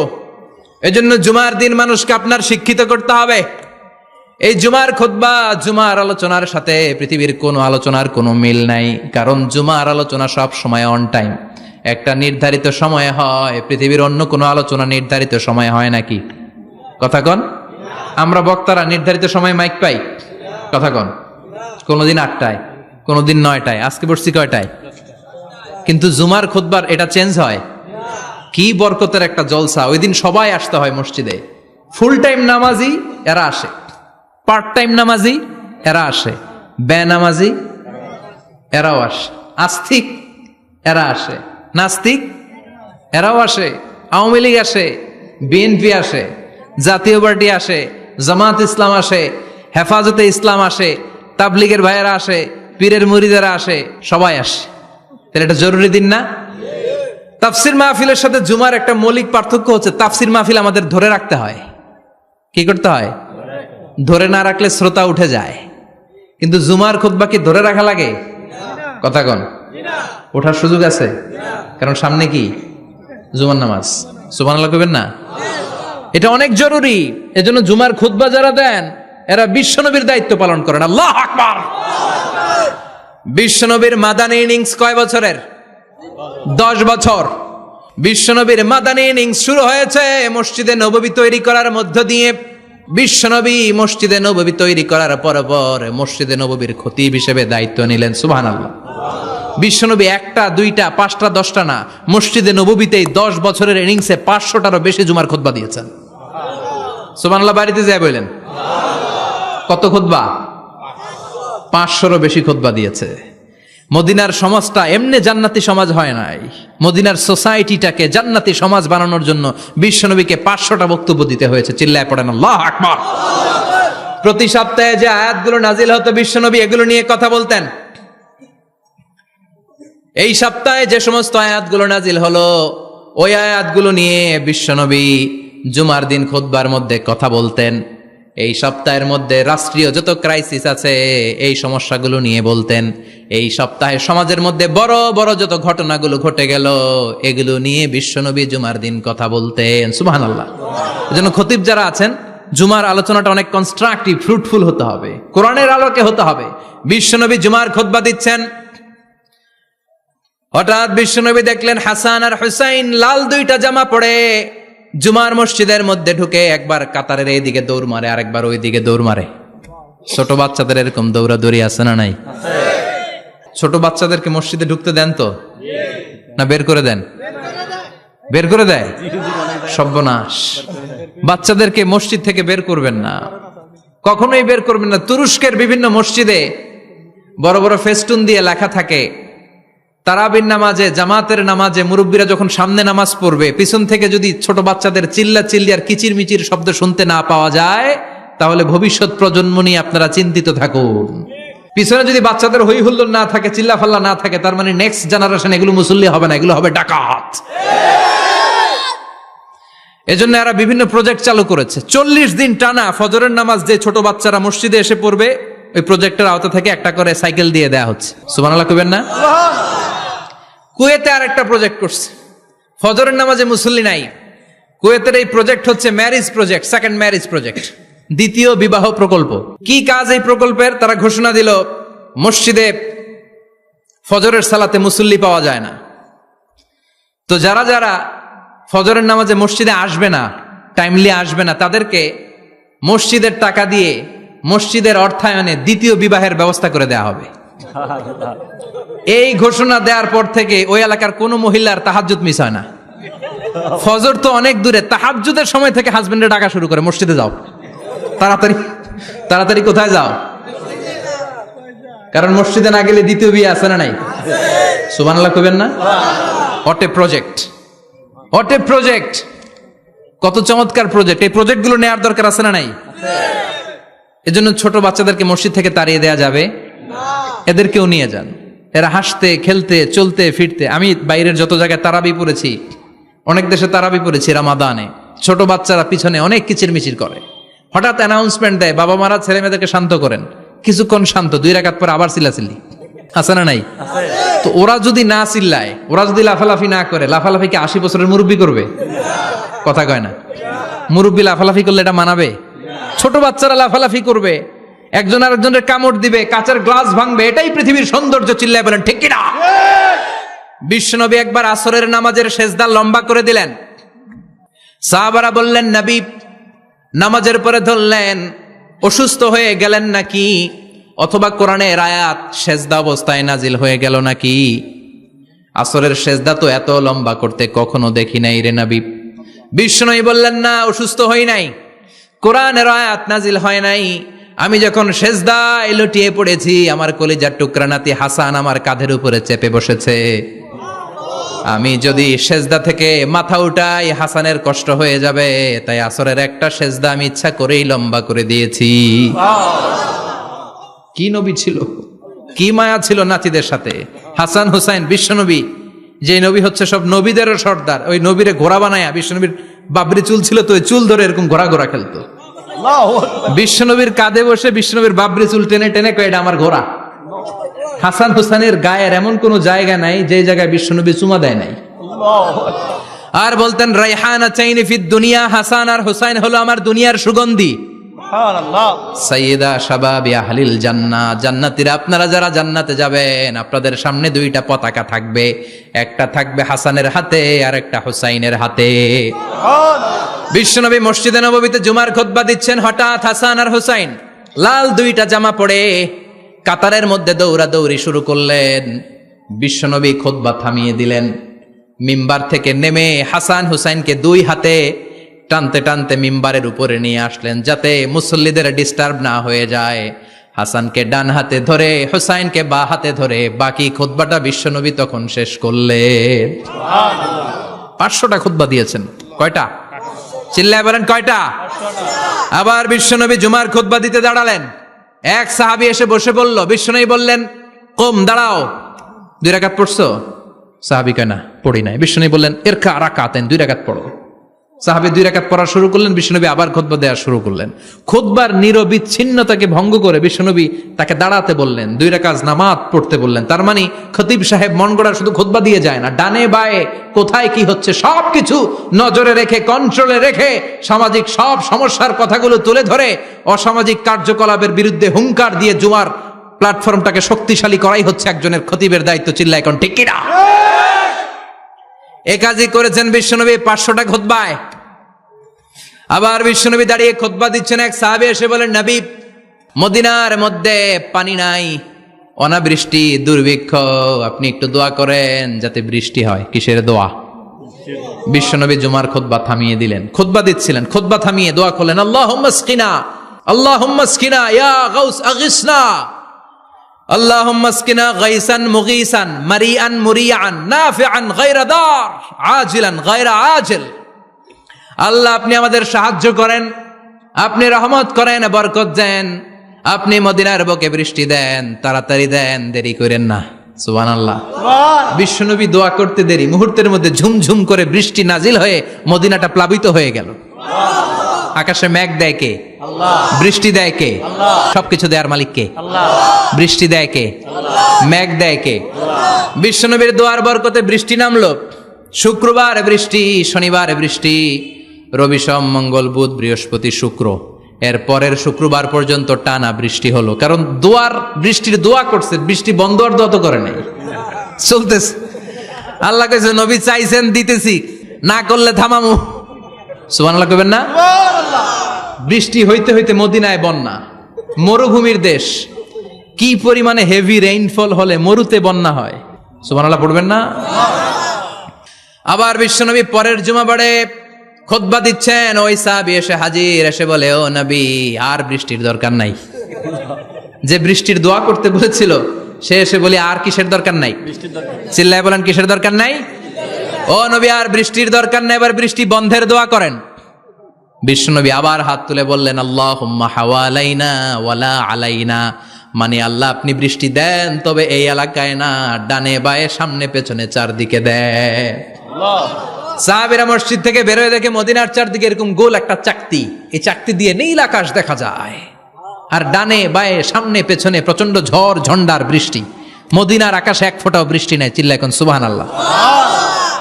এজন্য জুমার দিন মানুষকে আপনার শিক্ষিত করতে হবে। এই জুমার খুতবা, জুমার আলোচনার সাথে পৃথিবীর কোনো আলোচনার কোনো মিল নাই, কারণ জুমার আলোচনা সব সময় অন টাইম, একটা নির্ধারিত সময় হয়। পৃথিবীর অন্য কোনো আলোচনা নির্ধারিত সময় হয় নাকি? কথা কন। আমরা বক্তারা নির্ধারিত সময় মাইক পাই, কথা কন। কোনোদিন 8টায়, কোনোদিন 9টায়, আজকে বসছি কয়টায়? কিন্তু জুমার খুতবার এটা চেঞ্জ হয়। কি বরকতের একটা জলসা! ওই দিন সবাই আসতে হয় মসজিদে। ফুল টাইম নামাজি এরা আসে, পার্ট টাইম নামাজি এরা আসে, বেনামাজি এরাও আসে, আস্তিক এরা আসে, নাস্তিক এরাও আসে, আওয়ামী লীগ আসে, বিএনপি আসে, জাতীয় পার্টি আসে, জামাত ইসলাম আসে, হেফাজতে ইসলাম আসে, তাবলিগের ভাইয়েরা আসে, পীরের মুরিদেরা আসে, সবাই আসে। তাহলে এটা জরুরি দিন না? তাফসির মাহফিলের সাথে জুমার একটা মৌলিক পার্থক্য হচ্ছে, তাফসির মাহফিল আমাদের ধরে রাখতে হয়। কি করতে হয়? ধরে না রাখলে শ্রোতা উঠে যায়। কিন্তু জুমার খুতবা কি ধরে রাখা লাগে? কথা কন। ওঠার সুযোগ আছে, কারণ সামনে কি? জুমার নামাজ। সুবহানাল্লাহ কইবেন না? এটা অনেক জরুরি। এজন্য জুমার খুতবা যারা দেন এরা বিশ্বনবীর দায়িত্ব পালন করেন। আল্লাহু আকবার। বিশ্বনবীর মাদানী ইনিংস কয় বছরের? 10 বছর। বিশ্বনবীর মাদানী ইনিংস শুরু হয়েছে মসজিদে নববী তৈরি করার মধ্য দিয়ে। বিশ্বনবী মসজিদে নববী তৈরি করার পর মসজিদে নববীর খতিব হিসেবে দায়িত্ব নিলেন। সুবহানাল্লাহ। বিশ্বনবী 1টা 2টা 5টা 10টা না, মসজিদে নববীতেই 10 বছরের ইনিংসে 500টারও বেশি জুমার খুতবা দিয়েছেন। সুবহানাল্লাহ। বাড়িতে যায় বলেন কত খুতবা? 500রও বেশি খুতবা দিয়েছে। মদিনার সমাজটা এমনি জান্নাতি সমাজ হয় নাই। মদিনার সোসাইটিটাকে জান্নাতি সমাজ বানানোর জন্য বিশ্বনবীকে 500টা বক্তব্য দিতে হয়েছে। চিল্লায় পড়েন আল্লাহু আকবার। প্রতি সপ্তাহে যে আয়াতগুলো নাজিল হতো বিশ্বনবী এগুলো নিয়ে কথা বলতেন। এই সপ্তাহে যে সমস্ত আয়াতগুলো নাজিল হলো ওই আয়াতগুলো নিয়ে বিশ্বনবী জুমার দিন খুতবার মধ্যে কথা বলতেন। এই সপ্তাহের মধ্যে রাষ্ট্রীয় যত ক্রাইসিস আছে এই সমস্যাগুলো নিয়ে বলতেন। এই সপ্তাহে সমাজের মধ্যে বড় বড় যত ঘটনাগুলো ঘটে গেল এগুলো নিয়ে বিশ্বনবী জুমার দিন কথা বলতেন। সুবহানাল্লাহ। এজন্য খতিব যারা আছেন জুমার আলোচনাটা অনেক কনস্ট্রাকটিভ, ফ্রুটফুল হতে হবে, কোরআনের আলোকে হতে হবে। বিশ্বনবী জুমার খুতবা দিচ্ছেন, হঠাৎ বিশ্বনবী দেখলেন হাসান আর হুসাইন লাল 2টা জামা পরে জুমার মসজিদের মধ্যে ঢুকে একবার কাতারের এইদিকে দৌড় মারে, আরেকবার ওই দিকে দৌড় মারে। ছোট বাচ্চাদের এরকম দৌড়াদৌড়ি আছে না নাই? ছোট বাচ্চাদেরকে মসজিদে ঢুকতে দেন তো না বের করে দেন? বের করে দেয়। সর্বনাশ। বাচ্চাদেরকে মসজিদ থেকে বের করবেন না, কখনোই বের করবেন না। তুরস্কের বিভিন্ন মসজিদে বড় বড় ফেস্টুন দিয়ে লেখা থাকে তারাবির নামাজে, জামাতের নামাজে মুরব্বীরা যখন সামনে নামাজ পড়বে পিছন থেকে যদি ছোট বাচ্চাদের চিল্লা চিল্লি আর কিচির মিচির শব্দ শুনতে না পাওয়া যায় তাহলে ভবিষ্যৎ প্রজন্ম নিয়ে আপনারা চিন্তিত থাকুন। পিছনে যদি বাচ্চাদের হই হুল্লোড় না থাকে, চিল্লাফাল্লা না থাকে, তার মানে নেক্সট জেনারেশন এগুলো মুসল্লি হবে না, এগুলো হবে ডাকাত। এজন্য এরা বিভিন্ন প্রজেক্ট চালু করেছে। 40 দিন টানা ফজরের নামাজ যে ছোট বাচ্চারা মসজিদে এসে পড়বে, ওই প্রজেক্টের আওতা থেকে একটা করে সাইকেল দিয়ে দেয়া হচ্ছে। সুবহানাল্লাহ কইবেন না? কুয়েতে আর একটা প্রজেক্ট করছে, ফজরের নামাজে মুসল্লি নাই। কুয়েতের এই প্রজেক্ট হচ্ছে marriage project, second marriage project, দ্বিতীয় বিবাহ প্রকল্প। কি কাজ এই প্রকল্পের? তারা ঘোষণা দিল মসজিদে ফজরের সালাতে মুসল্লি পাওয়া যায় না, তো যারা যারা ফজরের নামাজে মসজিদে আসবে না, টাইমলি আসবে না, তাদেরকে মসজিদের টাকা দিয়ে মসজিদের অর্থায়নে দ্বিতীয় বিবাহের ব্যবস্থা করে দেওয়া হবে। এই ঘোষণা দেওয়ার পর থেকে ওই এলাকার কোন মহিলার তাহাজ্জুদ মিস হয় না। ফজর তো অনেক দূরে, তাহাজ্জুদের সময় থেকে হাজবেন্ডের ডাকা শুরু করে, মসজিদে যাও, তাড়াতাড়ি তাড়াতাড়ি কোথায় যাও, কারণ মসজিদে না গেলে দ্বিতীয় বিয়ে আছে না নাই? সুবহানাল্লাহ কইবেন না? What a project, what a project, কত চমৎকার প্রজেক্ট। এই প্রজেক্টগুলো নেওয়ার দরকার আছে না নাই? এজন্য ছোট বাচ্চাদেরকে মসজিদ থেকে তাড়িয়ে দেওয়া যাবে না, এদেরকেও নিয়ে যান। এরা হাসতে খেলতে চলতে ফিরতে, আমি বাইরের যত জায়গায় তারাবি পড়েছি, অনেক দেশে তারাবি পড়েছি রামাদানে, ছোট বাচ্চারা পিছনে অনেক কিচিরমিচির করে, হঠাৎ অ্যানাউন্সমেন্ট দেয় বাবা মারা ছেলে মেয়েদেরকে শান্ত করেন, কিছুক্ষণ শান্ত, 2 রাকাত পর আবার চিল্লাচিল্লি, আছে না নাই? তো ওরা যদি না চিল্লায়, ওরা যদি লাফালাফি না করে, লাফালাফি কি 80 বছরের মুরব্বি করবে? কথা কয় না। মুরব্বি লাফালাফি করলে এটা মানাবে? ছোট বাচ্চারা লাফালাফি করবে, একজন আরেকজনের কামড় দিবে, কাঁচের গ্লাস ভাঙবে, এটাই পৃথিবীর সৌন্দর্য। চিল্লায় বলেন ঠিক কিনা? বিশ্বনবী একবার আসরের নামাজের সেজদা লম্বা করে দিলেন, সাহাবারা বললেন নবী, নামাজের পরে ধরলেন অসুস্থ হয়ে গেলেন নাকি, অথবা কোরআনের আয়াত সেজদা অবস্থায় নাজিল হয়ে গেল নাকি? আসরের সেজদা তো এত লম্বা করতে কখনো দেখি নাই রে নবী। বিশ্বনবী বললেন না, অসুস্থ হই নাই, কোরআনের আয়াত নাজিল হয় নাই, আমি যখন সেজদায় লুটিয়ে পড়েছি, আমার কলিজার টুকরা নাতি হাসান আমার কাঁধের উপরে চেপে বসেছে, আমি যদি সেজদা থেকে মাথা উঠাই হাসানের কষ্ট হয়ে যাবে, তাই আসরের একটা সেজদা আমি ইচ্ছা করেই লম্বা করে দিয়েছি। কি নবী ছিল, কি মায়া ছিল নাতিদের সাথে। হাসান হুসাইন, বিশ্বনবী যে নবী হচ্ছে সব নবীদেরও সর্দার, ওই নবীরে ঘোড়া বানায়া, বিশ্বনবীর বাবরি চুল ছিল তো, ওই চুল ধরে এরকম ঘোড়া ঘোড়া খেলতো। বিশ্বনবীর কাঁধে বসে বিশ্বনবীর বাবরি চুল টেনে টেনে কয় এটা আমার ঘোড়া। হাসান হুসাইনের গায়ের এমন কোন জায়গা নাই যে জায়গায় বিশ্বনবী চুমা দেয় নাই। আর বলতেন রাইহানা চাইনি ফিদ দুনিয়া, হাসান আর হুসাইন হলো আমার দুনিয়ার সুগন্ধি। সাইয়্যিদা শাবাবি আহলিল জান্নাহ, জান্নাতীরা আপনারা যারা জান্নাতে যাবেন, আপনাদের সামনে 2টা পতাকা থাকবে, একটা থাকবে হাসানের হাতে আর একটা হুসাইনের হাতে। বিশ্বনবী মসজিদে নববীতে জুমার খুতবা দিচ্ছেন, হঠাৎ হাসান আর হুসাইন লাল 2টা জামা পরে কাতারের মধ্যে দৌড়াদৌড়ি শুরু করলেন। বিশ্বনবী খুতবা থামিয়ে দিলেন, মিম্বার থেকে নেমে হাসান হুসাইনকে 2 হাতে টানতে টানতে মিম্বারের উপরে নিয়ে আসলেন, যাতে মুসল্লিদের ডিস্টার্ব না হয়ে যায়। হাসানকে ডান হাতে ধরে, হুসাইনকে বা হাতে ধরে বাকি খুতবাটা বিশ্বনবী তখন শেষ করলেন। 500টা খুতবা দিয়েছেন। কয়টা? চিল্লায় বলেন কয়টা? আবার বিশ্বনবী জুমার খুতবা দিতে দাঁড়ালেন, এক সাহাবী এসে বসে বলল, বিশ্বনবী বললেন কম, দাঁড়াও, 2 রাকাত পড়ছো? সাহাবী কয় না, পড়ি নাই। বিশ্বনবী বললেন ইরকা রাকাতেন, 2 রাকাত পড়ো। সাহাবী 2 রাকাত পড়া শুরু করলেন, বিশ্বনবী আবার খুতবা দেওয়া শুরু করলেন। খুতবার নিরবিচ্ছিন্নতাকে ভঙ্গ করে বিশ্বনবী তাকে দাঁড়াতে বললেন, 2 রাকাত নামাজ পড়তে বললেন। তার মানে খতিব সাহেব মন গড়া শুধু খুতবা দিয়ে যায় না, ডানে বায়ে কোথায় কি হচ্ছে সবকিছু নজরে রেখে, কন্ট্রোলে রেখে, সামাজিক সব সমস্যার কথাগুলো তুলে ধরে অসামাজিক কার্যকলাপের বিরুদ্ধে হুঙ্কার দিয়ে জুমার প্ল্যাটফর্মটাকে শক্তিশালী করাই হচ্ছে একজনের খতিবের দায়িত্ব। চিল্লায় এখন ঠিক কিনা? এ কাজই করেছেন বিশ্বনবী 500টা খুতবায়। আবার বিশ্বনবী দাঁড়িয়ে খুতবা দিচ্ছেন, এক সাহাবী এসে বলেন, নবী মদিনার মধ্যে পানি নাই, অনাবৃষ্টি, দুর্ভিক্ষ, আপনি একটু দোয়া করেন যাতে বৃষ্টি হয়। কিসের দোয়া? বিশ্বনবী জুমার খুতবা থামিয়ে দিলেন, খুতবা দিচ্ছিলেন, খুতবা থামিয়ে দোয়া করলেন, আল্লাহুম্মা আসকিনা, আল্লাহুম্মা আসকিনা ইয়া গাউস আগিসনা, আল্লাহুম্মা আসকিনা গাইসান মুগীসান মারিআন মুরিআন নাফিআন গায়রা দার আজিলান গায়রা আজিল। আল্লাহ আপনি আমাদের সাহায্য করেন, আপনি রহমত করেন, বরকত দেন, আপনি মদিনার বুকে বৃষ্টি দেন, তাড়াতাড়ি দেন, দেরি করেন না। সুবহানাল্লাহ। বিশ্বনবী দোয়া করতে দেরি, মুহূর্তের মধ্যে ঝুমঝুম করে বৃষ্টি নাজিল হয়ে মদিনাটা প্লাবিত হয়ে গেল। আকাশে মেঘ দেয় কে? আল্লাহ। বৃষ্টি দেয় কে? আল্লাহ। সবকিছু দেয়ার মালিক কে? আল্লাহ। বৃষ্টি দেয় কে? মেঘ দেয় কে? বিশ্বনবীর দোয়ার বরকতে বৃষ্টি নামলো। শুক্রবার বৃষ্টি, শনিবার বৃষ্টি, রবি সোম মঙ্গল বুধ বৃহস্পতি শুক্র, এর পরের শুক্রবার পর্যন্ত টানা বৃষ্টি হলো। কারণ বৃষ্টির দোয়া করছে, বৃষ্টি বন্ধ আর দোয়া তো করে নাই, চলতেছে। আল্লাহ কইছে নবী চাইছেন দিতেছি, না করলে থামামু। সুবহানাল্লাহ কইবেন না? বৃষ্টি হইতে হইতে মদিনায় বন্যা, মরুভূমির দেশ, কি পরিমাণে হেভি রেইনফল হলে মরুতে বন্যা হয়। সুবহানাল্লাহ পড়বেন না? আবার বিশ্বনবী পরের জুমাবারে খুতবা দিচ্ছেন, ওই সাহাবী এসে হাজির, এসে বলে, ও নবী আর বৃষ্টির দরকার নাই। যে বৃষ্টির দোয়া করতে বলেছিল সে এসে বলি আর কিসের দরকার নাই? চিল্লায় বলেন কিসের দরকার নাই? ও নবী আর বৃষ্টির দরকার নাই, এবার বৃষ্টি বন্ধের দোয়া করেন। বিশ্বনবী আবার হাত তুলে বললেন, আল্লাহুম্মা হাওয়ালাইনা ওয়ালা আলাইনা, মানে আল্লাহ আপনি বৃষ্টি দেন, তবে এই এলাকায় না, ডানে বায়ে সামনে পেছনে চারদিকে দেন। সাহাবীরা মসজিদ থেকে বের হয়ে দেখে মদিনার চারদিকে এরকম গোল একটা চাকতি, এই চাকতি দিয়ে নীল আকাশ দেখা যায়, আর ডানে বায়ে সামনে পেছনে প্রচন্ড ঝড় ঝন্ডার বৃষ্টি। মদিনার আকাশে এক ফোঁটাও বৃষ্টি নাই। চিল্লা এখন সুবহানাল্লাহ।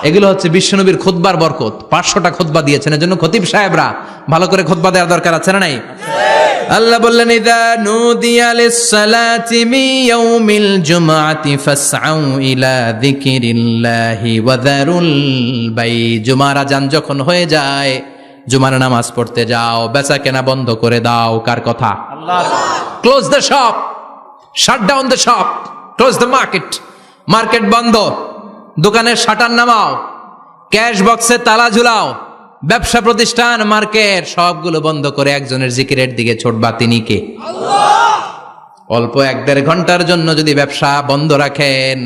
এগুলো হচ্ছে বিশ্বনবীর খুতবার বরকত। 500টা খুতবা দিয়েছেন, এজন্য খতিব সাহেবরা ভালো করে খুতবা দেওয়ার দরকার আছে না নাই? আল্লাহ বললেন, ইযা নুদিয়া লিস-সালাতি মিন ইয়াউমিল জুমআতি ফাসআউ ইলা যিকিরিল্লাহি ওয়া যারুল বাই। জুমার আযান যখন হয়ে যায়, জুমার নামাজ পড়তে যাও, বেচা কেনা বন্ধ করে দাও। কার কথা? আল্লাহ। Close the shop, shut down the shop, close the market. Market বন্ধ, দোকানের শাটার নামাও, ক্যাশ বক্সে তালা ঝুলাও, ব্যবসা প্রতিষ্ঠান মার্কেট সবগুলো বন্ধ করে একজনের জিকিরের দিকে ছোটবা। তিনি কে? অল্প 1-1.5 ঘন্টার জন্য যদি ব্যবসা বন্ধ রাখেন,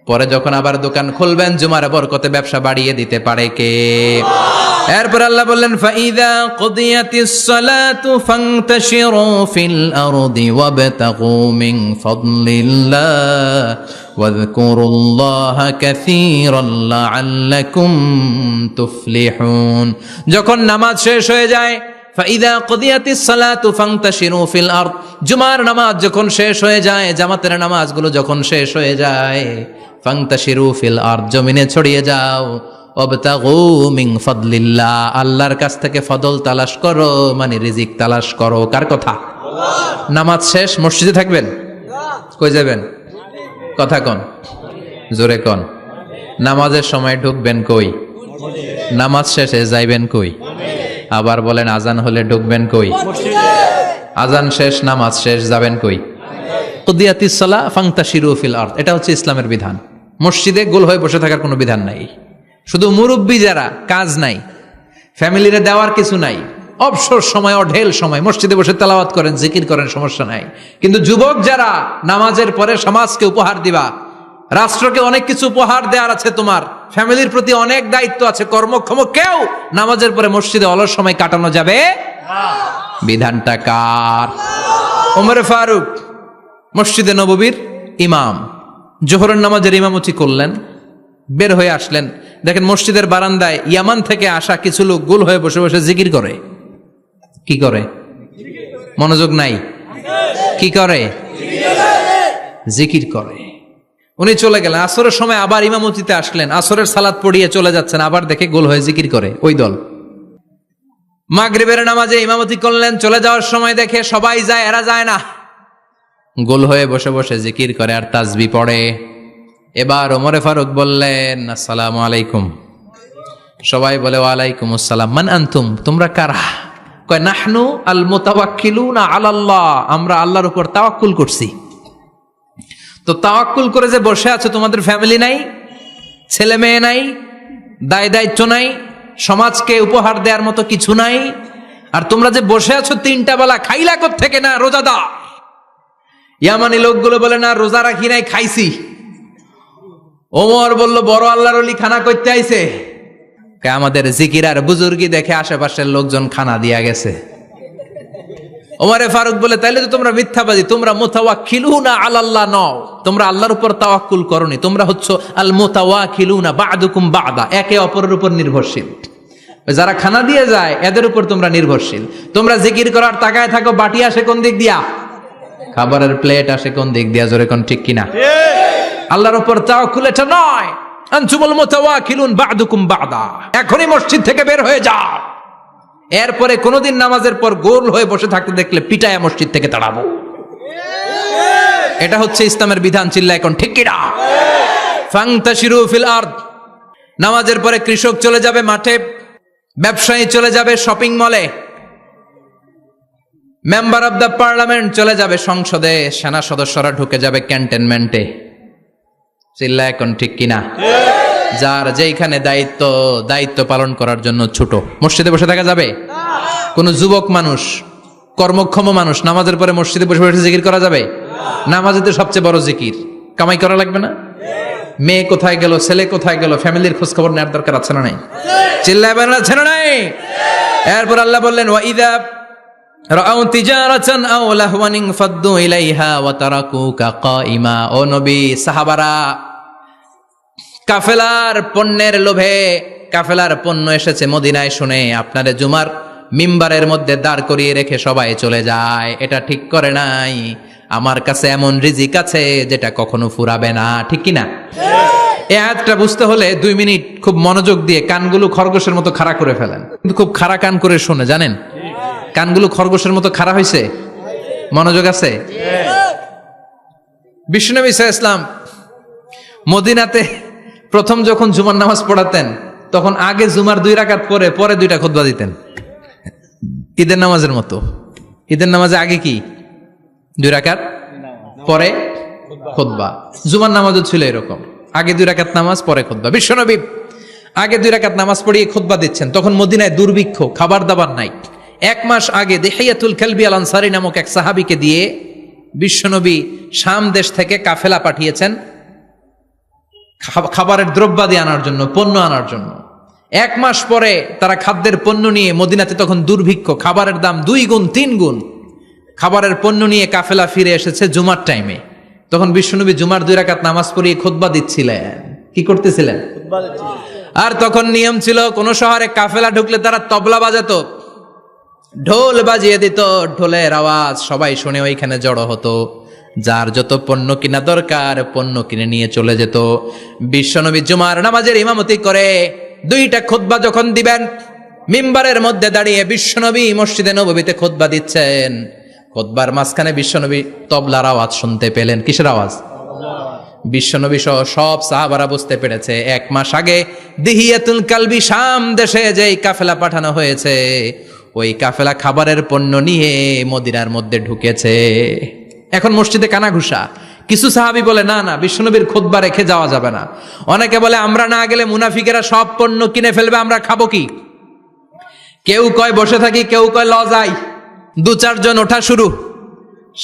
পরে যখন আবার দোকান খুলবেন জুমার বরকতে ব্যবসা বাড়িয়ে দিতে পারে কে? এরপর আল্লাহ বললেন, ফাইদা কুদিয়াতিস সালাতু ফান্তাশিরু ফিল আরদি ওয়াবতাগু মিন ফাদলিল্লাহ ওয়াযকুরুল্লাহা কাসীরান লাআল্লাকুম তুফলিহুন। যখন নামাজ শেষ হয়ে যায়, ফাইদা কুদিয়াতিস সালাতু ফান্তাশিরু ফিল আরদ, জুমার নামাজ যখন শেষ হয়ে যায়, জামাতের নামাজগুলো যখন শেষ হয়ে যায়, ফান্তাশিরু ফিল আরদ, জমিনে ছড়িয়ে যাও, ওয়াবতাগু মিন ফাদলিল্লাহ, আল্লাহর কাছ থেকে ফদল তালাশ করো, মানে রিজিক তালাশ করো। কার কথা? নামাজ শেষ মসজিদে থাকবেন? কই যাবেন? কথা কন, জোরে কন। নামাজের সময় ঢুকবেন কই? নামাজ শেষে যাইবেন কই? আবার বলেন, আজান হলে ঢুকবেন কই? আজান শেষ, নামাজ শেষ, যাবেন কই? কুদিয়াতিস সালাহ ফান্তাশিরু ফিল আরদ, এটা হচ্ছে ইসলামের বিধান। মসজিদে গোল হয়ে বসে থাকার কোনো বিধান নাই। শুধু মুরব্বী যারা, কাজ নাই, ফ্যামিলিরে দেওয়ার কিছু নাই, অবসর সময় অঢেল সময় মসজিদে বসে তেলাওয়াত করেন, জিকির করেন, সমস্যা নাই। কিন্তু যুবক যারা, নামাজের পরে সমাজকে উপহার দিবা, রাষ্ট্রকে অনেক কিছু উপহার দেওয়ার আছে, তোমার ফ্যামিলির প্রতি অনেক দায়িত্ব আছে, কর্মক্ষম কেউ নামাজের পরে মসজিদে অলস সময় কাটানো যাবে? বিধানটা কার? ওমর ফারুক মসজিদে নববীর ইমাম, জোহরের নামাজের ইমামতি করলেন, বের হয়ে আসলেন, দেখেন মসজিদের বারান্দায় ইয়ামান থেকে আসা কিছু লোক গোল হয়ে বসে বসে জিকির করে। কি করে? মনোযোগ নাই। কি করে? জিকির করে। উনি চলে গেলেন, আসরের সময় আবার ইমামতিতে আসলেন, আসরের সালাত পড়িয়ে চলে যাচ্ছেন, আবার দেখে গোল হয়ে জিকির করে ওই দল। মাগরিবের নামাজে ইমামতি করলেন, চলে যাওয়ার সময় দেখে সবাই যায়, এরা যায় না, গোল হয়ে বসে বসে জিকির করে আর তাসবিহ পড়ে। এবার ওমরে ফারুক বললেন, আসসালামু আলাইকুম। সবাই বলে, ওয়ালাইকুম আসসালাম। মান আনতুম, তোমরা কারা? কয়, নাহনু আল মুতাওয়াক্কিলুনা আলাল্লাহ, আমরা আল্লাহর উপর তাওয়াক্কুল করছি। তো তাওয়াক্কুল করে যে বসে আছো, তোমাদের ফ্যামিলি নাই, ছেলে মেয়ে নাই, দায় দায়িত্ব নাই, সমাজকে উপহার দেওয়ার মতো কিছু নাই, আর তোমরা যে বসে আছো 3টা বেলা, খাইলা কোত্থেকে? না রোজাদার। ইয়ামানি লোকগুলো বলে, না রোজা রাখি নাই, খাইছি। ওমর বলল, বড় আল্লাহর ওলি খানা করতে আইছে। আমাদের জিকির আর বুজুর্গি দেখে আশেপাশের লোকজন খানা দিয়া গেছে। ওমরে ফারুক বলে, তাইলে তো তোমরা মিথ্যাবাদী, তোমরা মুতাওয়াক্কিলুনা আলাল্লাহ নও, তোমরা আল্লাহর উপর তাওয়াক্কুল করনি, তোমরা হচ্ছে আল মুতাওয়াক্কিলুনা বা'দুকুম বা'দা, একে অপরের উপর নির্ভরশীল। যারা খানা দিয়ে যায় এদের উপর তোমরা নির্ভরশীল। তোমরা জিকির করার তাকায় থাকো, বাটি আসে কোন দিক দিয়া, খাবারের প্লেট আসে কোন দিক দিয়া, জোরে কোন ঠিক কিনা? আল্লাহর উপর তাওয়াক্কুল এটা নয়। আনতুমুল মুতাওয়াক্কিলুন বা'দুকুম বা'দা, এখনই মসজিদ থেকে বের হয়ে যাও। এরপরে কোনদিন নামাজের পর গোল হয়ে বসে থাকতে দেখলে পিটায়া মসজিদ থেকে তাড়াবো। এটা হচ্ছে ইসলামের বিধান। চিল্লা এখন ঠিক কিনা? ফান্তাশিরু ফিল আরদ, নামাজের পরে কৃষক চলে যাবে মাঠে, ব্যবসায়ী চলে যাবে শপিং মলে, মেম্বার অব দ্য পার্লামেন্ট চলে যাবে সংসদে, সেনা সদস্যরা ঢুকে যাবে ক্যান্টনমেন্টে। চিল্লা এখন ঠিক কিনা? যার যেখানে দায়িত্ব পালন করার জন্য ছোট, মসজিদে বসে থাকা যাবে? কোন যুবক মানুষ, কর্মক্ষম মানুষ নামাজের পরে মসজিদে বসে বসে জিকির করা যাবে? নামাজে তো সবচেয়ে বড় জিকির, কামাই করা লাগবে না? মেয়ে কোথায় গেল, ছেলে কোথায় গেল, ফ্যামিলির খোঁজ খবর নেওয়ার দরকার আছে না নাই? চিল্লায় বলেন আছে না নাই? এরপর আল্লাহ বললেন, ওয়া ইযা রাআউ তিজারাতান আও লাহওয়ান ফাদ্দু ইলাইহা ওয়া তারাকুকা কাইমা। ও নবী, সাহাবারা কাফেলার পণ্যের লোভে, কাফেলার পণ্য এসেছে মদিনায় শুনে আপনারে জুমার মিম্বারের মধ্যে দাঁড় করিয়ে রেখে সবাই চলে যায়। এটা ঠিক করে নাই। আমার কাছে এমন রিজিক আছে যেটা কখনো ফুরাবে না, ঠিক কিনা? এই আয়াতটা বুঝতে হলে 2 মিনিট খুব মনোযোগ দিয়ে কানগুলো খরগোশের মতো খাড়া করে ফেলেন, কিন্তু খুব খাড়া কান করে শুনে, জানেন কানগুলো খরগোশের মতো খাড়া হয়েছে? মনোযোগ আছে? বিশ্বনবী সাল্লাল্লাহু আলাইহি ওয়াসাল্লাম মদিনাতে প্রথম যখন জুমার নামাজ পড়াতেন, তখন আগে জুমার 2 রাকাত পরে 2টা খুতবা দিতেন, ঈদের নামাজের মতো। ঈদের নামাজে আগে কি 2 রাকাত, পরে খুতবা। জুমার নামাজও ছিল এরকম, আগে 2 রাকাত নামাজ, পরে খুতবা। বিশ্বনবী আগে 2 রাকাত নামাজ পড়িয়ে খুতবা দিচ্ছেন, তখন মদিনায় দুর্ভিক্ষ, খাবার দাবার নাই। 1 মাস আগে দিহিয়াতুল কালবি আল আনসারী নামক এক সাহাবীকে দিয়ে বিশ্বনবী শাম দেশ থেকে কাফেলা পাঠিয়েছেন খাবারের দ্রব্যাদি আনার জন্য, পণ্য আনার জন্য। 1 মাস পরে তারা খাদ্যের পণ্য নিয়ে, মদিনাতে তখন দুর্ভিক্ষ, খাবারের দাম 2 গুণ 3 গুণ, খাবারের পণ্য নিয়ে কাফেলা ফিরে এসেছে জুমার টাইমে। তখন বিশ্বনবী জুমার 2 রাকাত নামাজ পড়িয়ে খুতবা দিচ্ছিলেন। কি করতেছিলেন? আর তখন নিয়ম ছিল, কোন শহরে কাফেলা ঢুকলে তারা তবলা বাজাতো, ঢোল বাজিয়ে দিত, ঢোলের আওয়াজ সবাই শুনে ওইখানে জড়ো হতো। যার যত পণ্য কিনা দরকার পণ্য কিনে নিয়ে চলে যেত। বিশ্বনবী জুমার নামাজের ইমামতি করে 2টা খুতবা যখন দিবেন, মিম্বারের মধ্যে দাঁড়িয়ে বিশ্বনবী মসজিদে নববীতে খুতবা দিচ্ছেন। খুতবার মাঝখানে বিশ্বনবী তবলার আওয়াজ শুনতে পেলেন। কিসের আওয়াজ? বিশ্বনবী সহ সব সাহাবারা বুঝতে পেরেছে 1 মাস আগে দিহিয়াতুল কালবি শাম দেশে যেই কাফেলা পাঠানো হয়েছে, ওই কাফেলা খাবারের পণ্য নিয়ে মদিনার মধ্যে ঢুকেছে। এখন মসজিদে কানাঘুষা। কিছু সাহাবী বলে, না না, বিশ্বনবীর খুতবা রেখে যাওয়া যাবে না। অনেকে বলে, আমরা না গেলে মুনাফিকেরা সব পণ্য কিনে ফেলবে, আমরা খাবো কি? কেউ কয় বসে থাকি, কেউ কয় ল যাই। 2-4 জন ওঠা শুরু,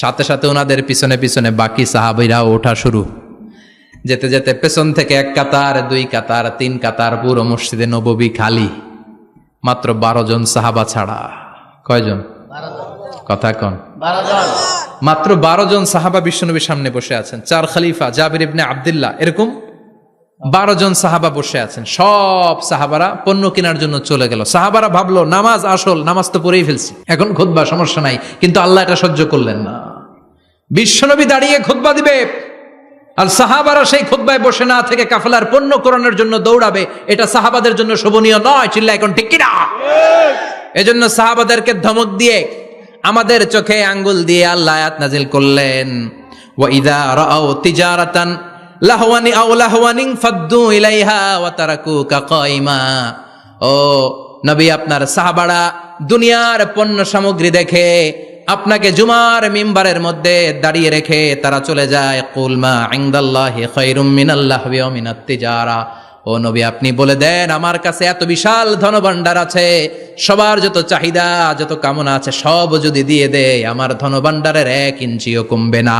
সাথে সাথে ওনাদের পিছনে পিছনে বাকি সাহাবীরাও ওঠা শুরু। যেতে যেতে পেছন থেকে 1 কাতার, 2 কাতার, 3 কাতার, পুরো মসজিদে নববী খালি, মাত্র 12 জন সাহাবা ছাড়া। কয়জন? কথা কন। 12 জন। মাত্র 12 জন সাহাবা বিশ্বনবীর সামনে বসে আছেন। 4 খলিফা, জাবির ইবনে আব্দুল্লাহ, এরকম 12 জন সাহাবা বসে আছেন। সব সাহাবারা পণ্য কেনার জন্য চলে গেল। সাহাবারা ভাবলো নামাজ আসল, নামাজ তো পড়েই ফেলছি, এখন খুতবা সমস্যা নাই। কিন্তু আল্লাহ এটা সহ্য করলেন না। বিশ্বনবী দাঁড়িয়ে খুতবা দিবে, আর সাহাবারা সেই খুতবায় বসে না থেকে কাফেলার পণ্য কোরআনের জন্য দৌড়াবে। এটা সাহাবাদের জন্য শোভনীয় নয়। চিল্লা এখন ঠিক কিনা? এজন্য সাহাবাদেরকে ধমক দিয়ে, আমাদের চোখে আঙ্গুল দিয়ে আল্লাহ আয়াত নাজিল করলেন, ওয়া ইযা রাআউ তিজারাতান লাহওয়ানি আও লাহওয়ানিন ফাদ্দু ইলাইহা ওয়া তারাকুকা কাইমা। ও নবী, আপনার সাহাবারা দুনিয়ার পণ্য সামগ্রী দেখে আপনাকে জুমার মিম্বারের মধ্যে দাঁড়িয়ে রেখে তারা চলে যায়। কুল মা ইনদাল্লাহি খায়রুম মিনাল লাহওয়ি ওয়া মিনাত তিজারা। ও নবী, আপনি বলে দেন, আমার কাছে এত বিশাল ধনভাণ্ডার আছে, সবার যত চাহিদা, যত কামনা আছে সব যদি দিয়ে দেয়, আমার ধনভাণ্ডারের 1 ইঞ্চিও কমবে না।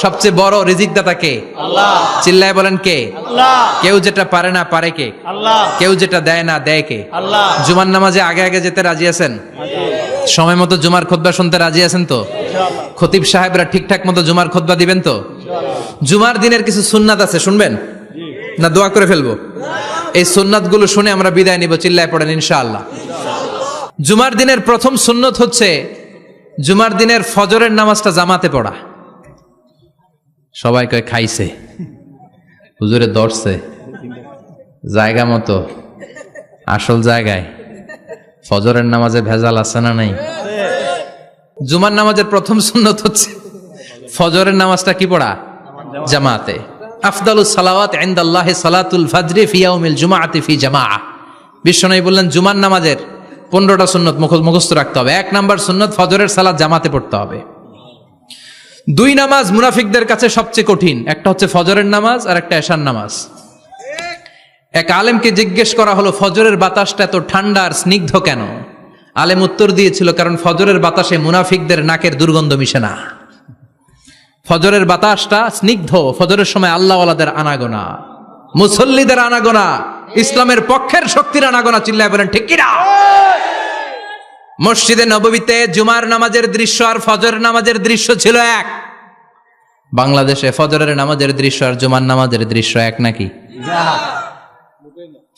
সবচেয়ে বড় রিজিকদাতা কে? আল্লাহ। চিল্লায় বলেন কে? আল্লাহ। কেউ যেটা পারে না পারে কে? আল্লাহ। কেউ যেটা দেয় না দেয় কে? আল্লাহ। জুমার নামাজে আগে আগে যেতে রাজি আছেন? সময় মতো জুমার খুতবা শুনতে রাজি আছেন তো? খতিব সাহেবরা ঠিকঠাক মতো জুমার খুতবা দিবেন তো? জুমার দিনের কিছু সুন্নাত আছে, শুনবেন না দোয়া করে ফেলবো? এই সুন্নাত গুলো শুনে আমরা বিদায় নিব, চিল্লায় পড়েন ইনশাআল্লাহ। জুমার দিনের প্রথম সুন্নত হচ্ছে জুমার দিনের ফজরের নামাজটা জামাতে পড়া। সবাই কয় খাইছে, হুজুরে ধরছে জায়গা মতো, আসল জায়গায়। ফজরের নামাজে ভেজাল আছে না নাই? জুমার নামাজের প্রথম সুন্নত হচ্ছে ফজরের নামাজটা কি পড়া? জামাতে। আফদালুস সালাওয়াত ইনদাল্লাহি সালাতুল ফাজরি ফি ইয়াউমিল জুমআতি ফি জামাআহ। বিশ্বনবী বললেন জুমার নামাজের 15টা সুন্নত মুখস্থ রাখতে হবে। 1 নাম্বার সুন্নত ফজরের সালাত জামাতে পড়তে হবে। 2 নামাজ মুনাফিকদের কাছে সবচেয়ে কঠিন, একটা হচ্ছে ফজরের নামাজ আর একটা এশার নামাজ। এক আলেমকে জিজ্ঞেস করা হলো ফজরের বাতাসটা এত ঠান্ডা আর স্নিগ্ধ কেন? আলেম উত্তর দিয়েছিল কারণ ফজরের বাতাসে মুনাফিকদের নাকের দুর্গন্ধ মিশে না। ফজরের বাতাসটা স্নিগ্ধ, ফজরের সময় আল্লাহওয়ালাদের আনাগোনা, মুসল্লিদের আনাগোনা, ইসলামের পক্ষের শক্তির আনাগোনা। চিল্লায় বলেন ঠিক কিনা? মসজিদে নববীতে জুমার নামাজের দৃশ্য আর ফজরের নামাজের দৃশ্য ছিল এক। বাংলাদেশে ফজরের নামাজের দৃশ্য আর জুমার নামাজের দৃশ্য এক নাকি?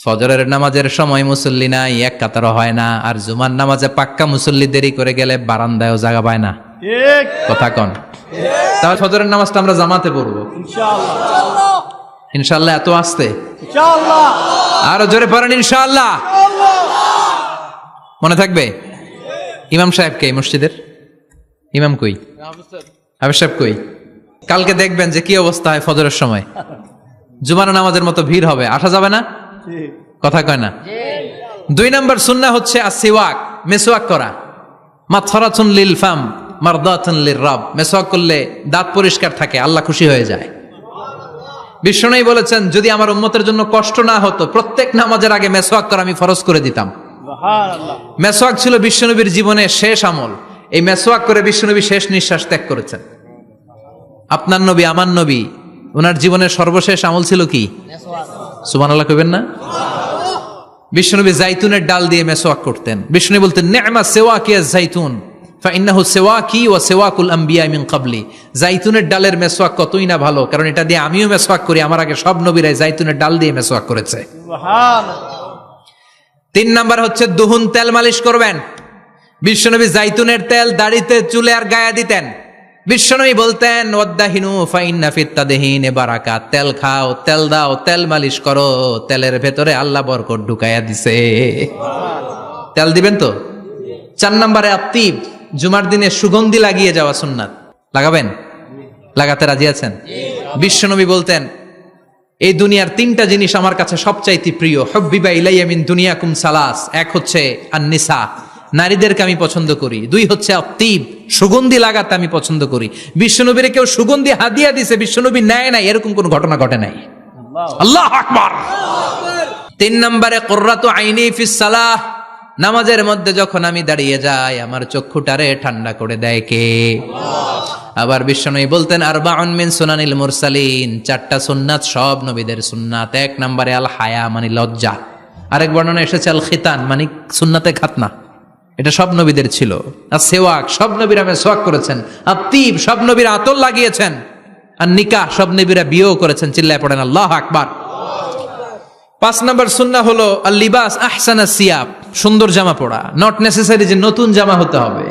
ফজরের নামাজের সময় মুসল্লি নাই, এক কাতারও হয় না, আর জুমার নামাজে পাক্কা মুসল্লি দেরি করে গেলে বারান্দায়ও জায়গা পায় না। কথা কন? তাহলে ফজরের নামাজটা আমরা জামাতে পড়বো ইনশাআল্লাহ। ইনশাআল্লাহ এত আসতে ইনশাআল্লাহ, আরো জোরে পড়েন ইনশাআল্লাহ। মনে থাকবে? ইমাম সাহেব কে মসজিদের? ইমাম কই? হাফেজ সাহেব কই? কালকে দেখবেন যে কি অবস্থা হয় ফজরের সময়। জুমার নামাজের মতো ভিড় হবে, আসা যাবে না। কথা কয় না? 2 নাম্বার সুন্নাহ হচ্ছে আসিওয়াক, মেসওয়াক করা। মাতফারাতুন লিল ফাম মারদাতুন লির রাব। মেসওয়াক করলে দাঁত পরিষ্কার থাকে, আল্লাহ খুশি হয়ে যায়। বিশ্বনবী বলেছেন যদি আমার উম্মতের জন্য কষ্ট না হতো প্রত্যেক নামাজের আগে মেসওয়াক করা আমি ফরজ করে দিতাম। মেসওয়াক ছিল বিশ্বনবীর জীবনের শেষ আমল। এই মেসওয়াক করে বিশ্বনবী শেষ নিঃশ্বাস ত্যাগ করেছেন। আপনার নবী, আমার নবী, ওনার জীবনের সর্বশেষ আমল ছিল কি? সুবহানাল্লাহ কইবেন না? বিশ্বনবী জাইতুনের ডাল দিয়ে মেসওয়াক করতেন। বিশ্বনবী বলতেন নি'মা সিওয়াকিয়াজ জাইতুন ফাইন্নাহু সিওয়াকি ওয়া সিওয়াকুল আম্বিয়া মিন ক্বাবলি। জাইতুনের ডালের মেসওয়াক কতই না ভালো, কারণ এটা দিয়ে আমিও মেসওয়াক করি, আমার আগে সব নবীরাই জাইতুনের ডাল দিয়ে মেসওয়াক করেছে। সুবহানাল্লাহ। 3 নাম্বার হচ্ছে দুহুন, তেল মালিশ করবেন। বিশ্বনবী জাইতুনের তেল দাড়িতে, চুলে আর গায়ে দিতেন। বিশ্বনবী বলতেন ওয়াদ্দাহিনু ফাইন্না ফিত তাদহিনে বারাকাত। তেল খাও, তেল দাও, তেল মালিশ করো, তেলের ভেতরে আল্লাহ বরকত ঢুকাইয়া দিছে। তেল দিবেন তো? 4 নম্বরে আত্তিব, জুমার দিনে সুগন্ধি লাগিয়ে যাওয়া সুন্নাত। লাগাবেন? লাগাতে রাজি আছেন? বিশ্বনবী বলতেন এই দুনিয়ার 3টা জিনিস আমার কাছে সবচাইতে প্রিয়। হুব্বিবা ইলাইয়া মিন দুনিয়াকুম সালাস। 1 হচ্ছে আন-নিসা, নারীদেরকে আমি পছন্দ করি। 2 হচ্ছে আত্তিব, সুগন্ধি লাগাতে আমি পছন্দ করি। বিশ্বনবীরে কেউ সুগন্ধি হাদিয়া দিছে, বিশ্বনবী নেয় নাই, এরকম কোন ঘটনা ঘটে নাই। আল্লাহু আকবার। 3 নম্বরে কুররাতু আইনি ফিস সালাহ। নামাজের মধ্যে যখন আমি দাঁড়িয়ে যাই আমার চক্ষুটারে ঠান্ডা করে দেয় কে? আবার বিশ্বনবী বলতেন আরবাউন মিন সুনানিল মুরসালিন। 4টা সুন্নাত সব নবীদের সুন্নাত। 1 নম্বরে আল হায়া মানে লজ্জা। আরেক বর্ণনা এসেছে আল খিতান মানে সুন্নাতে খাতনা, এটা সব নবীদের ছিল। আর সেওয়াক, সব নবীরা মেসওয়াক করেছেন। আত্তিব, সব নবীরা আতর লাগিয়েছেন। আর নিকাহ, সব নবীরা বিয়েও করেছেন। চিল্লায় পড়েন আল্লাহু আকবার। 5 নম্বর সুন্নাহ হলো আল লিবাস আহসানা সিয়াব, সুন্দর জামা পরা। নট নেসেসারি যে নতুন জামা হতে হবে,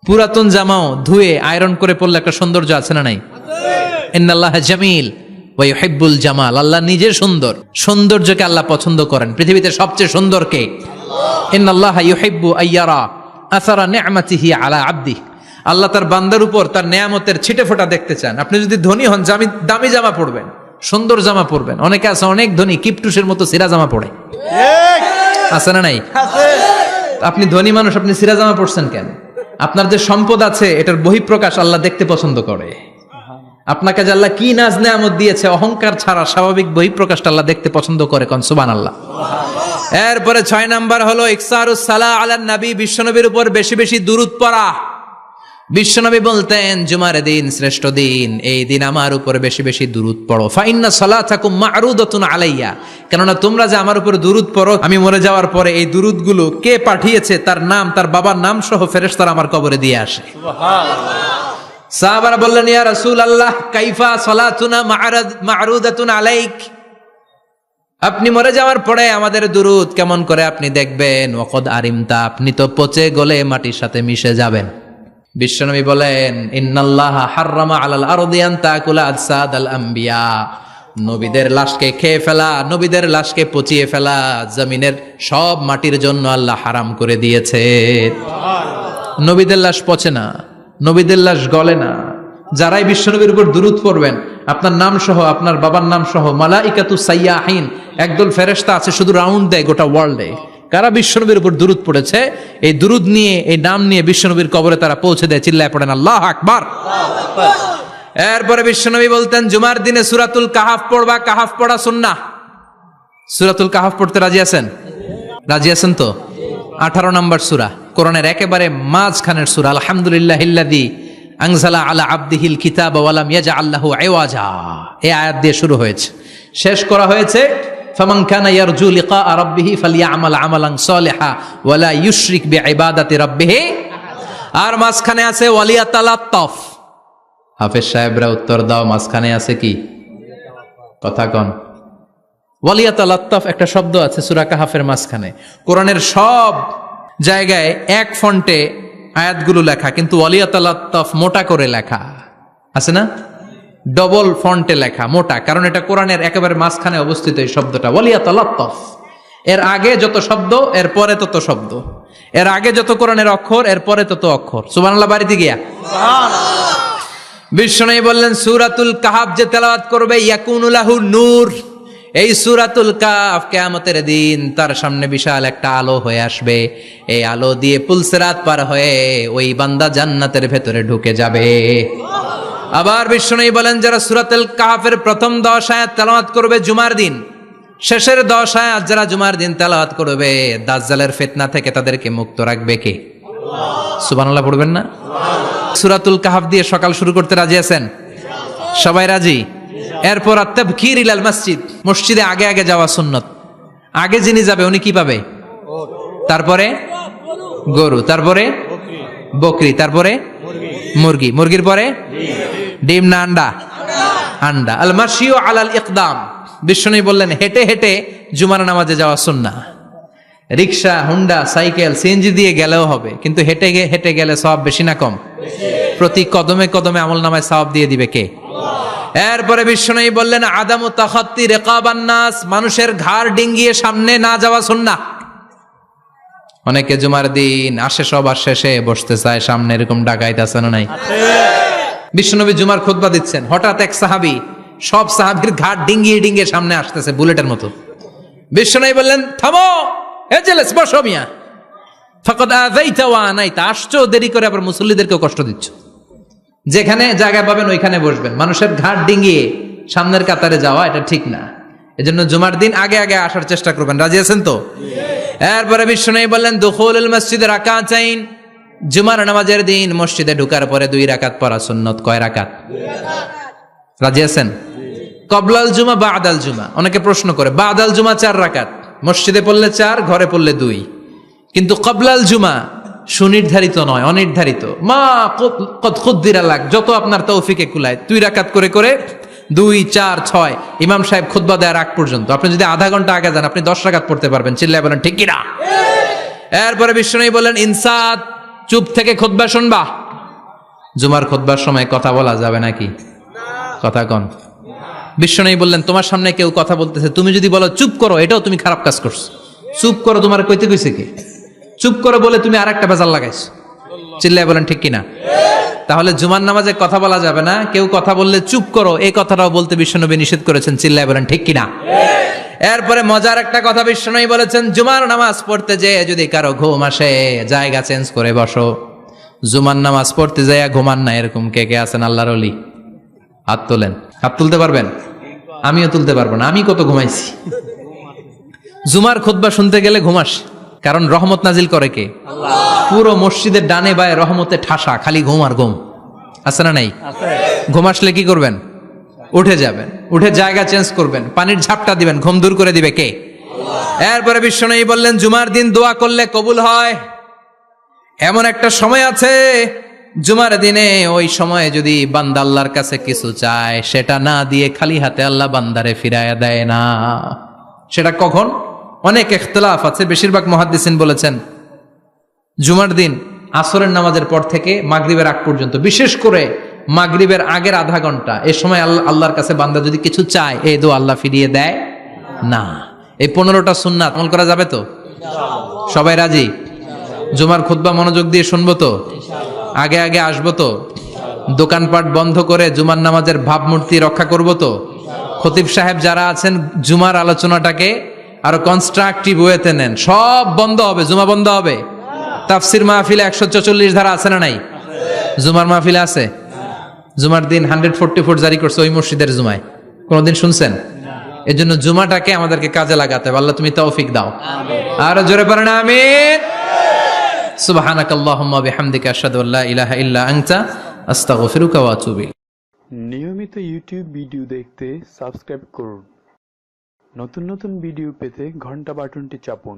পুরাতন জামাও ধুয়ে আয়রন করে পরলে একটা সৌন্দর্য আছে না নাই? ইন্নাল্লাহা জামিল ওয়া ইউহিব্বুল জামাল। আল্লাহ নিজে সুন্দর, সৌন্দর্যকে আল্লাহ পছন্দ করেন। পৃথিবীতে সবচেয়ে সুন্দর কে? ইন্নাল্লাহা ইউহিব্বু আইয়ারা আসারা নি'মাতিহি আলা আবদিহি। আল্লাহ তার বান্দার উপর তার নেয়ামতের ছিটেফোঁটা দেখতে চান। আপনি যদি ধনী হন, দামি জামা পরবেন, সুন্দর জামা পরবেন। অনেকে আছে অনেক ধনী, কিপটুসের মতো সিরা জামা পরে, আছে না নাই? আপনি ধনী মানুষ, আপনি সিরা জামা পরছেন কেন? আপনার যে সম্পদ আছে এটার বহিঃপ্রকাশ আল্লাহ দেখতে পছন্দ করে। আপনাকে যে আল্লাহ কি নাজ নেয়ামত দিয়েছে, অহংকার ছাড়া স্বাভাবিক বহিঃপ্রকাশটা আল্লাহ দেখতে পছন্দ করে। কোন সুবহানাল্লাহ। এরপরে 6 নাম্বার হলো ইকসারুস সালাহ আলান নবী, বিশ্বনবীর উপর বেশি বেশি দুরূদ পড়া। বিশ্বনবী বলতেন জুমার দিন শ্রেষ্ঠ দিন, এই দিন আমার উপরে বেশি বেশি দুরূদ পড়ো। ফাইন্না সালাতাকুম মা'রুদাতুন আলাইয়া, কেননা তোমরা যে আমার উপরে দুরূদ পড়ো, আমি মরে যাওয়ার পরে এই দুরূদগুলো কে পাঠিয়েছে তার নাম, তার বাবার নাম সহ ফেরেশতারা আমার কবরে দিয়ে আসে। সাহাবারা বললেন, ইয়া রাসূলুল্লাহ কাইফা সালাতুনা মা'রুদাতুন আলাইক, আপনি মরে যাওয়ার পরে আমাদের দুরূদ কেমন করে আপনি দেখবেন? ওয়াকাদ আরিমতা, আপনি তো পচে গলে মাটির সাথে মিশে যাবেন। বিশ্বনবী বলেন, ইন্নাল্লাহা হাররামা আলাল আরদি আন তাকুলা আজসাদাল আম্বিয়া, নবীদের লাশকে খেয়ে ফেলা, নবীদের লাশকে পচিয়ে ফেলা জমিনের সব মাটির জন্য আল্লাহ হারাম করে দিয়েছে। নবীদের লাশ পচে না, নবীদের লাশ গলে না। যারাই বিশ্বনবীর উপর দুরূদ পড়বেন, আপনার নাম সহ, আপনার বাবার নাম সহ, মালাইকাতু সাইয়াহিন, একদল ফেরেশতা আছে শুধু রাউন্ড দেয় গোটা ওয়ার্ল্ডে। কারা বিশ্বনবীর উপর দুরূদ পড়েছে, এই দুরূদ নিয়ে, এই নাম নিয়ে বিশ্বনবীর কবরে তারা পৌঁছে দেয়। চিল্লায় পড়েন আল্লাহু আকবার। এরপরে বিশ্বনবী বলতেন, জুমার দিনে সূরাতুল কাহাফ পড়বা, কাহাফ পড়া সুন্নাহ। সূরাতুল কাহাফ পড়তে রাজি আছেন? রাজি আছেন তো? 18 নম্বর সূরা, কোরআনের একেবারে মাঝখানের সূরা। আলহামদুলিল্লাহিল্লাযী আনজালা আলা আবদিহিল কিতাবা ওয়া লাম ইয়াজআল লাহু ইওয়াজা, এই আয়াত দিয়ে শুরু হয়েছে, শেষ করা হয়েছে ফামান কানা ইয়ারজু লিকা রাব্বিহি ফালইআমাল আমালান সালিহা ওয়া লা ইউশরিক বিইবাদাতি রাব্বিহি। আর মাঝখানে আছে ওয়ালিয়াতালাত্তাফ। হাফেজ সাহেবরা উত্তর দাও, মাঝখানে আছে কি? কথা কন। ওয়ালিয়াতালাত্তাফ একটা শব্দ আছে সূরা কাহাফের মাঝখানে। কোরআনের সব জায়গায় এক ফন্টে আয়াতগুলো লেখা, কিন্তু ওয়ালিয়াতালাত্তাফ মোটা করে লেখা আছে না? ডবল ফন্টে লেখা, মোটা, কারণ এটা কোরআনের একেবারে মাঝখানে অবস্থিত এই শব্দটা ওয়ালিয়াতালাত্তাফ। এর আগে যত শব্দ, এর পরে তত শব্দ, এর আগে যত কোরআনের অক্ষর, এর পরে তত অক্ষর। সুবহানাল্লাহ বাড়িতে গিয়া বিশ্বনবী বললেন, সূরাতুল কাহাফ যে তেলাওয়াত করবে ইয়াকুনু লাহু নূর, এই সূরাতুল কাহাফ কিয়ামতের দিন তার সামনে বিশাল একটা আলো হয়ে আসবে। এই আলো দিয়ে পুলসিরাত পার হয়ে ওই বান্দা জান্নাতের ভেতরে ঢুকে যাবে। আবার বিশ্বনবী বলেন, যারা সূরাতুল কাহাফের প্রথম 10 আয়াত তেলাওয়াত করবে জুমার দিন, শেষের 10 আয়াত যারা জুমার দিন তেলাওয়াত করবে, দাজ্জালের ফিতনা থেকে তাদেরকে মুক্ত রাখবে কে? সুবহানাল্লাহ পড়বেন না? সূরাতুল কাহাফ দিয়ে সকাল শুরু করতে রাজি আছেন? সবাই রাজি? এরপর আত-তাবকির ইলাল মসজিদ, মসজিদে আগে আগে যাওয়া সুন্নত। আগে যিনি যাবে উনি কি পাবে? তারপরে গরু, তারপরে বকরি, তারপরে মুরগি, মুরগির পরে ডিম না আন্ডা? আন্ডা। আল মাশিউ আলাল ইকদাম, বিশ্বনবী বললেন হেঁটে হেঁটে জুমার নামাজে যাওয়া সুন্নাহ। রিকশা, হুন্ডা, সাইকেল, সিএনজি দিয়ে গেলেও হবে, কিন্তু হেঁটে হেঁটে গেলে সওয়াব বেশি না কম? প্রতি কদমে কদমে আমলনামায় সওয়াব দিয়ে দিবে কে? এরপরে বিশ্বনবী বললেন, আদামু তাখাত্তি রিকাবান নাস, মানুষের ঘাড় ডিঙ্গিয়ে সামনে না যাওয়া সুন্নাহ। অনেকে জুমার দিন আসে, সবার শেষে বসতে চায় সামনে, এরকম ডাকাইত আছে না নাই? বিশ্বনবী জুমার খুতবা দিচ্ছেন, হঠাৎ এক সাহাবী সব সাহাবীর ঘাড় ডিঙ্গিয়ে ডিঙ্গিয়ে সামনে আসতেছে বুলেটের মতো। বিশ্বনবী বললেন, থামো, এজেলেস, বসো মিয়া। ফাকাদ আযাইতা ওয়া আনাইতা, আসছো দেরি করে, আবার মুসল্লিদেরকেও কষ্ট দিচ্ছ। যেখানে জায়গা পাবেন ওইখানে বসবেন, মানুষের ঘাড় ডিঙ্গিয়ে সামনের কাতারে যাওয়া এটা ঠিক না। এজন্য জুমার দিন আগে আগে আসার চেষ্টা করবেন। রাজি আছেন তো? এরপরে বিশ্বনবী বললেন, দুখুলুল মসজিদে রাকাতাইন, জুমার নামাজের দিন মসজিদে ঢোকার পরে 2 রাকাত পড়া সুন্নত। কয় রাকাত? রাজি আছেন? কবলাল জুমা, বাদাল জুমা। অনেকে প্রশ্ন করে, বাদাল জুমা 4 রাকাত, মসজিদে পড়লে 4, ঘরে পড়লে 2, কিন্তু কবলাল জুমা সুনির্ধারিত নয়, অনির্ধারিত। মা কদ খুদ্দিরা লাক, যত আপনার তৌফিকে কুলায় 2 রাকাত করে করে 2, 4, 6 ইমাম সাহেব খুতবা দেওয়ার আগ পর্যন্ত। আপনি যদি আধা ঘন্টা আগে যান, আপনি 10 রাকাত পড়তে পারবেন। চিল্লায় বলেন ঠিক কিনা? এরপরে বিশ্বনবী বলেন, ইনসাত, চুপ থেকে খুতবা শুনবা। জুমার খুতবার সময় কথা বলা যাবে নাকি? কথা কন। বিশ্বনবী বললেন, তোমার সামনে কেউ কথা বলতেছে, তুমি যদি বলো চুপ করো, এটাও তুমি খারাপ কাজ করছো। চুপ করো তোমার কইতে কইছে কে? চুপ করো বলে তুমি আরেকটা বেজাল লাগাইছো। চিল্লায় বলেন ঠিক কিনা? তাহলে জুমার নামাজে কথা বলা যাবে না। কেউ কথা বললে চুপ করো, এই কথাটাও বলতে বিশ্বনবী নিষেধ করেছেন। চিল্লায় বলেন ঠিক কিনা? এরপরে মজার একটা কথা বিশ্বনবী বলেছেন, জুমার নামাজ পড়তে যেয়ে যদি কারো ঘুম আসে, জায়গা চেঞ্জ করে বসো। জুমার নামাজ পড়তে যেয়ে ঘুমান না, এরকম কে কে আছেন আল্লাহর ওলি? হাত তোলেন। হাত তুলতে পারবেন? আমিও তুলতে পারবো না, আমি কত ঘুমাইছি। জুমার খুতবা শুনতে গেলে ঘুমাস, কারণ রহমত নাজিল করে কে? পুরো মসজিদের ডানে বায়ে রহমতে ঠাসা, খালি ঘুম আর ঘুম। আছে না নাই? আছে। ঘুম আসলে কি করবেন? উঠে যাবেন, উঠে জায়গা চেঞ্জ করবেন, পানির ঝাপটা দিবেন, ঘুম দূর করে দিবে কে? এরপরে বিশ্বনবী বললেন জুমার দিন দোয়া করলে কবুল হয়। এমন একটা সময় আছে জুমার দিনে, ওই সময়ে যদি বান্দা আল্লাহর কাছে কিছু চায়, সেটা না দিয়ে খালি হাতে আল্লাহ বান্দারে ফিরায়া দেয় না। সেটা কখন? অনেক ইখতিলাফ আছে, বেশিরভাগ মুহাদ্দিসিন বলেছেন জুমার দিন আসরের নামাজের পর থেকে মাগরিবের আগ পর্যন্ত, বিশেষ করে মাগরিবের আগের আধা ঘন্টা, এই সময় আল্লাহর কাছে বান্দা যদি কিছু চায়, এই দোয়া আল্লাহ ফিরিয়ে দেয় না। এই 15টা সুন্নাত আমল করা যাবে তো? সবাই রাজি? জুমার খুতবা মনোযোগ দিয়ে শুনবো তো? আগে আগে আসবো তো? দোকানপাট বন্ধ করে জুমার নামাজের ভাবমূর্তি রক্ষা করবো তো? খতিব সাহেব যারা আছেন, জুমার আলোচনাটাকে আরো কনস্ট্রাকটিভ ওয়েতে নেন। সব বন্ধ হবে, জুমা বন্ধ হবে। তাফসির মাহফিলে 144 ধারা আছে না নাই? জুমার মাহফিলে আছে? জুমার দিন 144 জারি করছে ওই মসজিদের জুমায়, কোনদিন শুনছেন? এই জন্য জুমাটাকে আমাদেরকে কাজে লাগাতে হবে। আল্লাহ তুমি তৌফিক দাও। আরো জোরে পড়েন আমিন। সুবহানাকাল্লাহুম্মা বিহামদিকা আশহাদু আল্লা ইলাহা ইল্লা আনতা আস্তাগফিরুকা ওয়া আতুবু ইলাইক। নিয়মিত ইউটিউব ভিডিও দেখতে সাবস্ক্রাইব করুন। নতুন নতুন ভিডিও পেতে ঘন্টা বাটনটি চাপুন।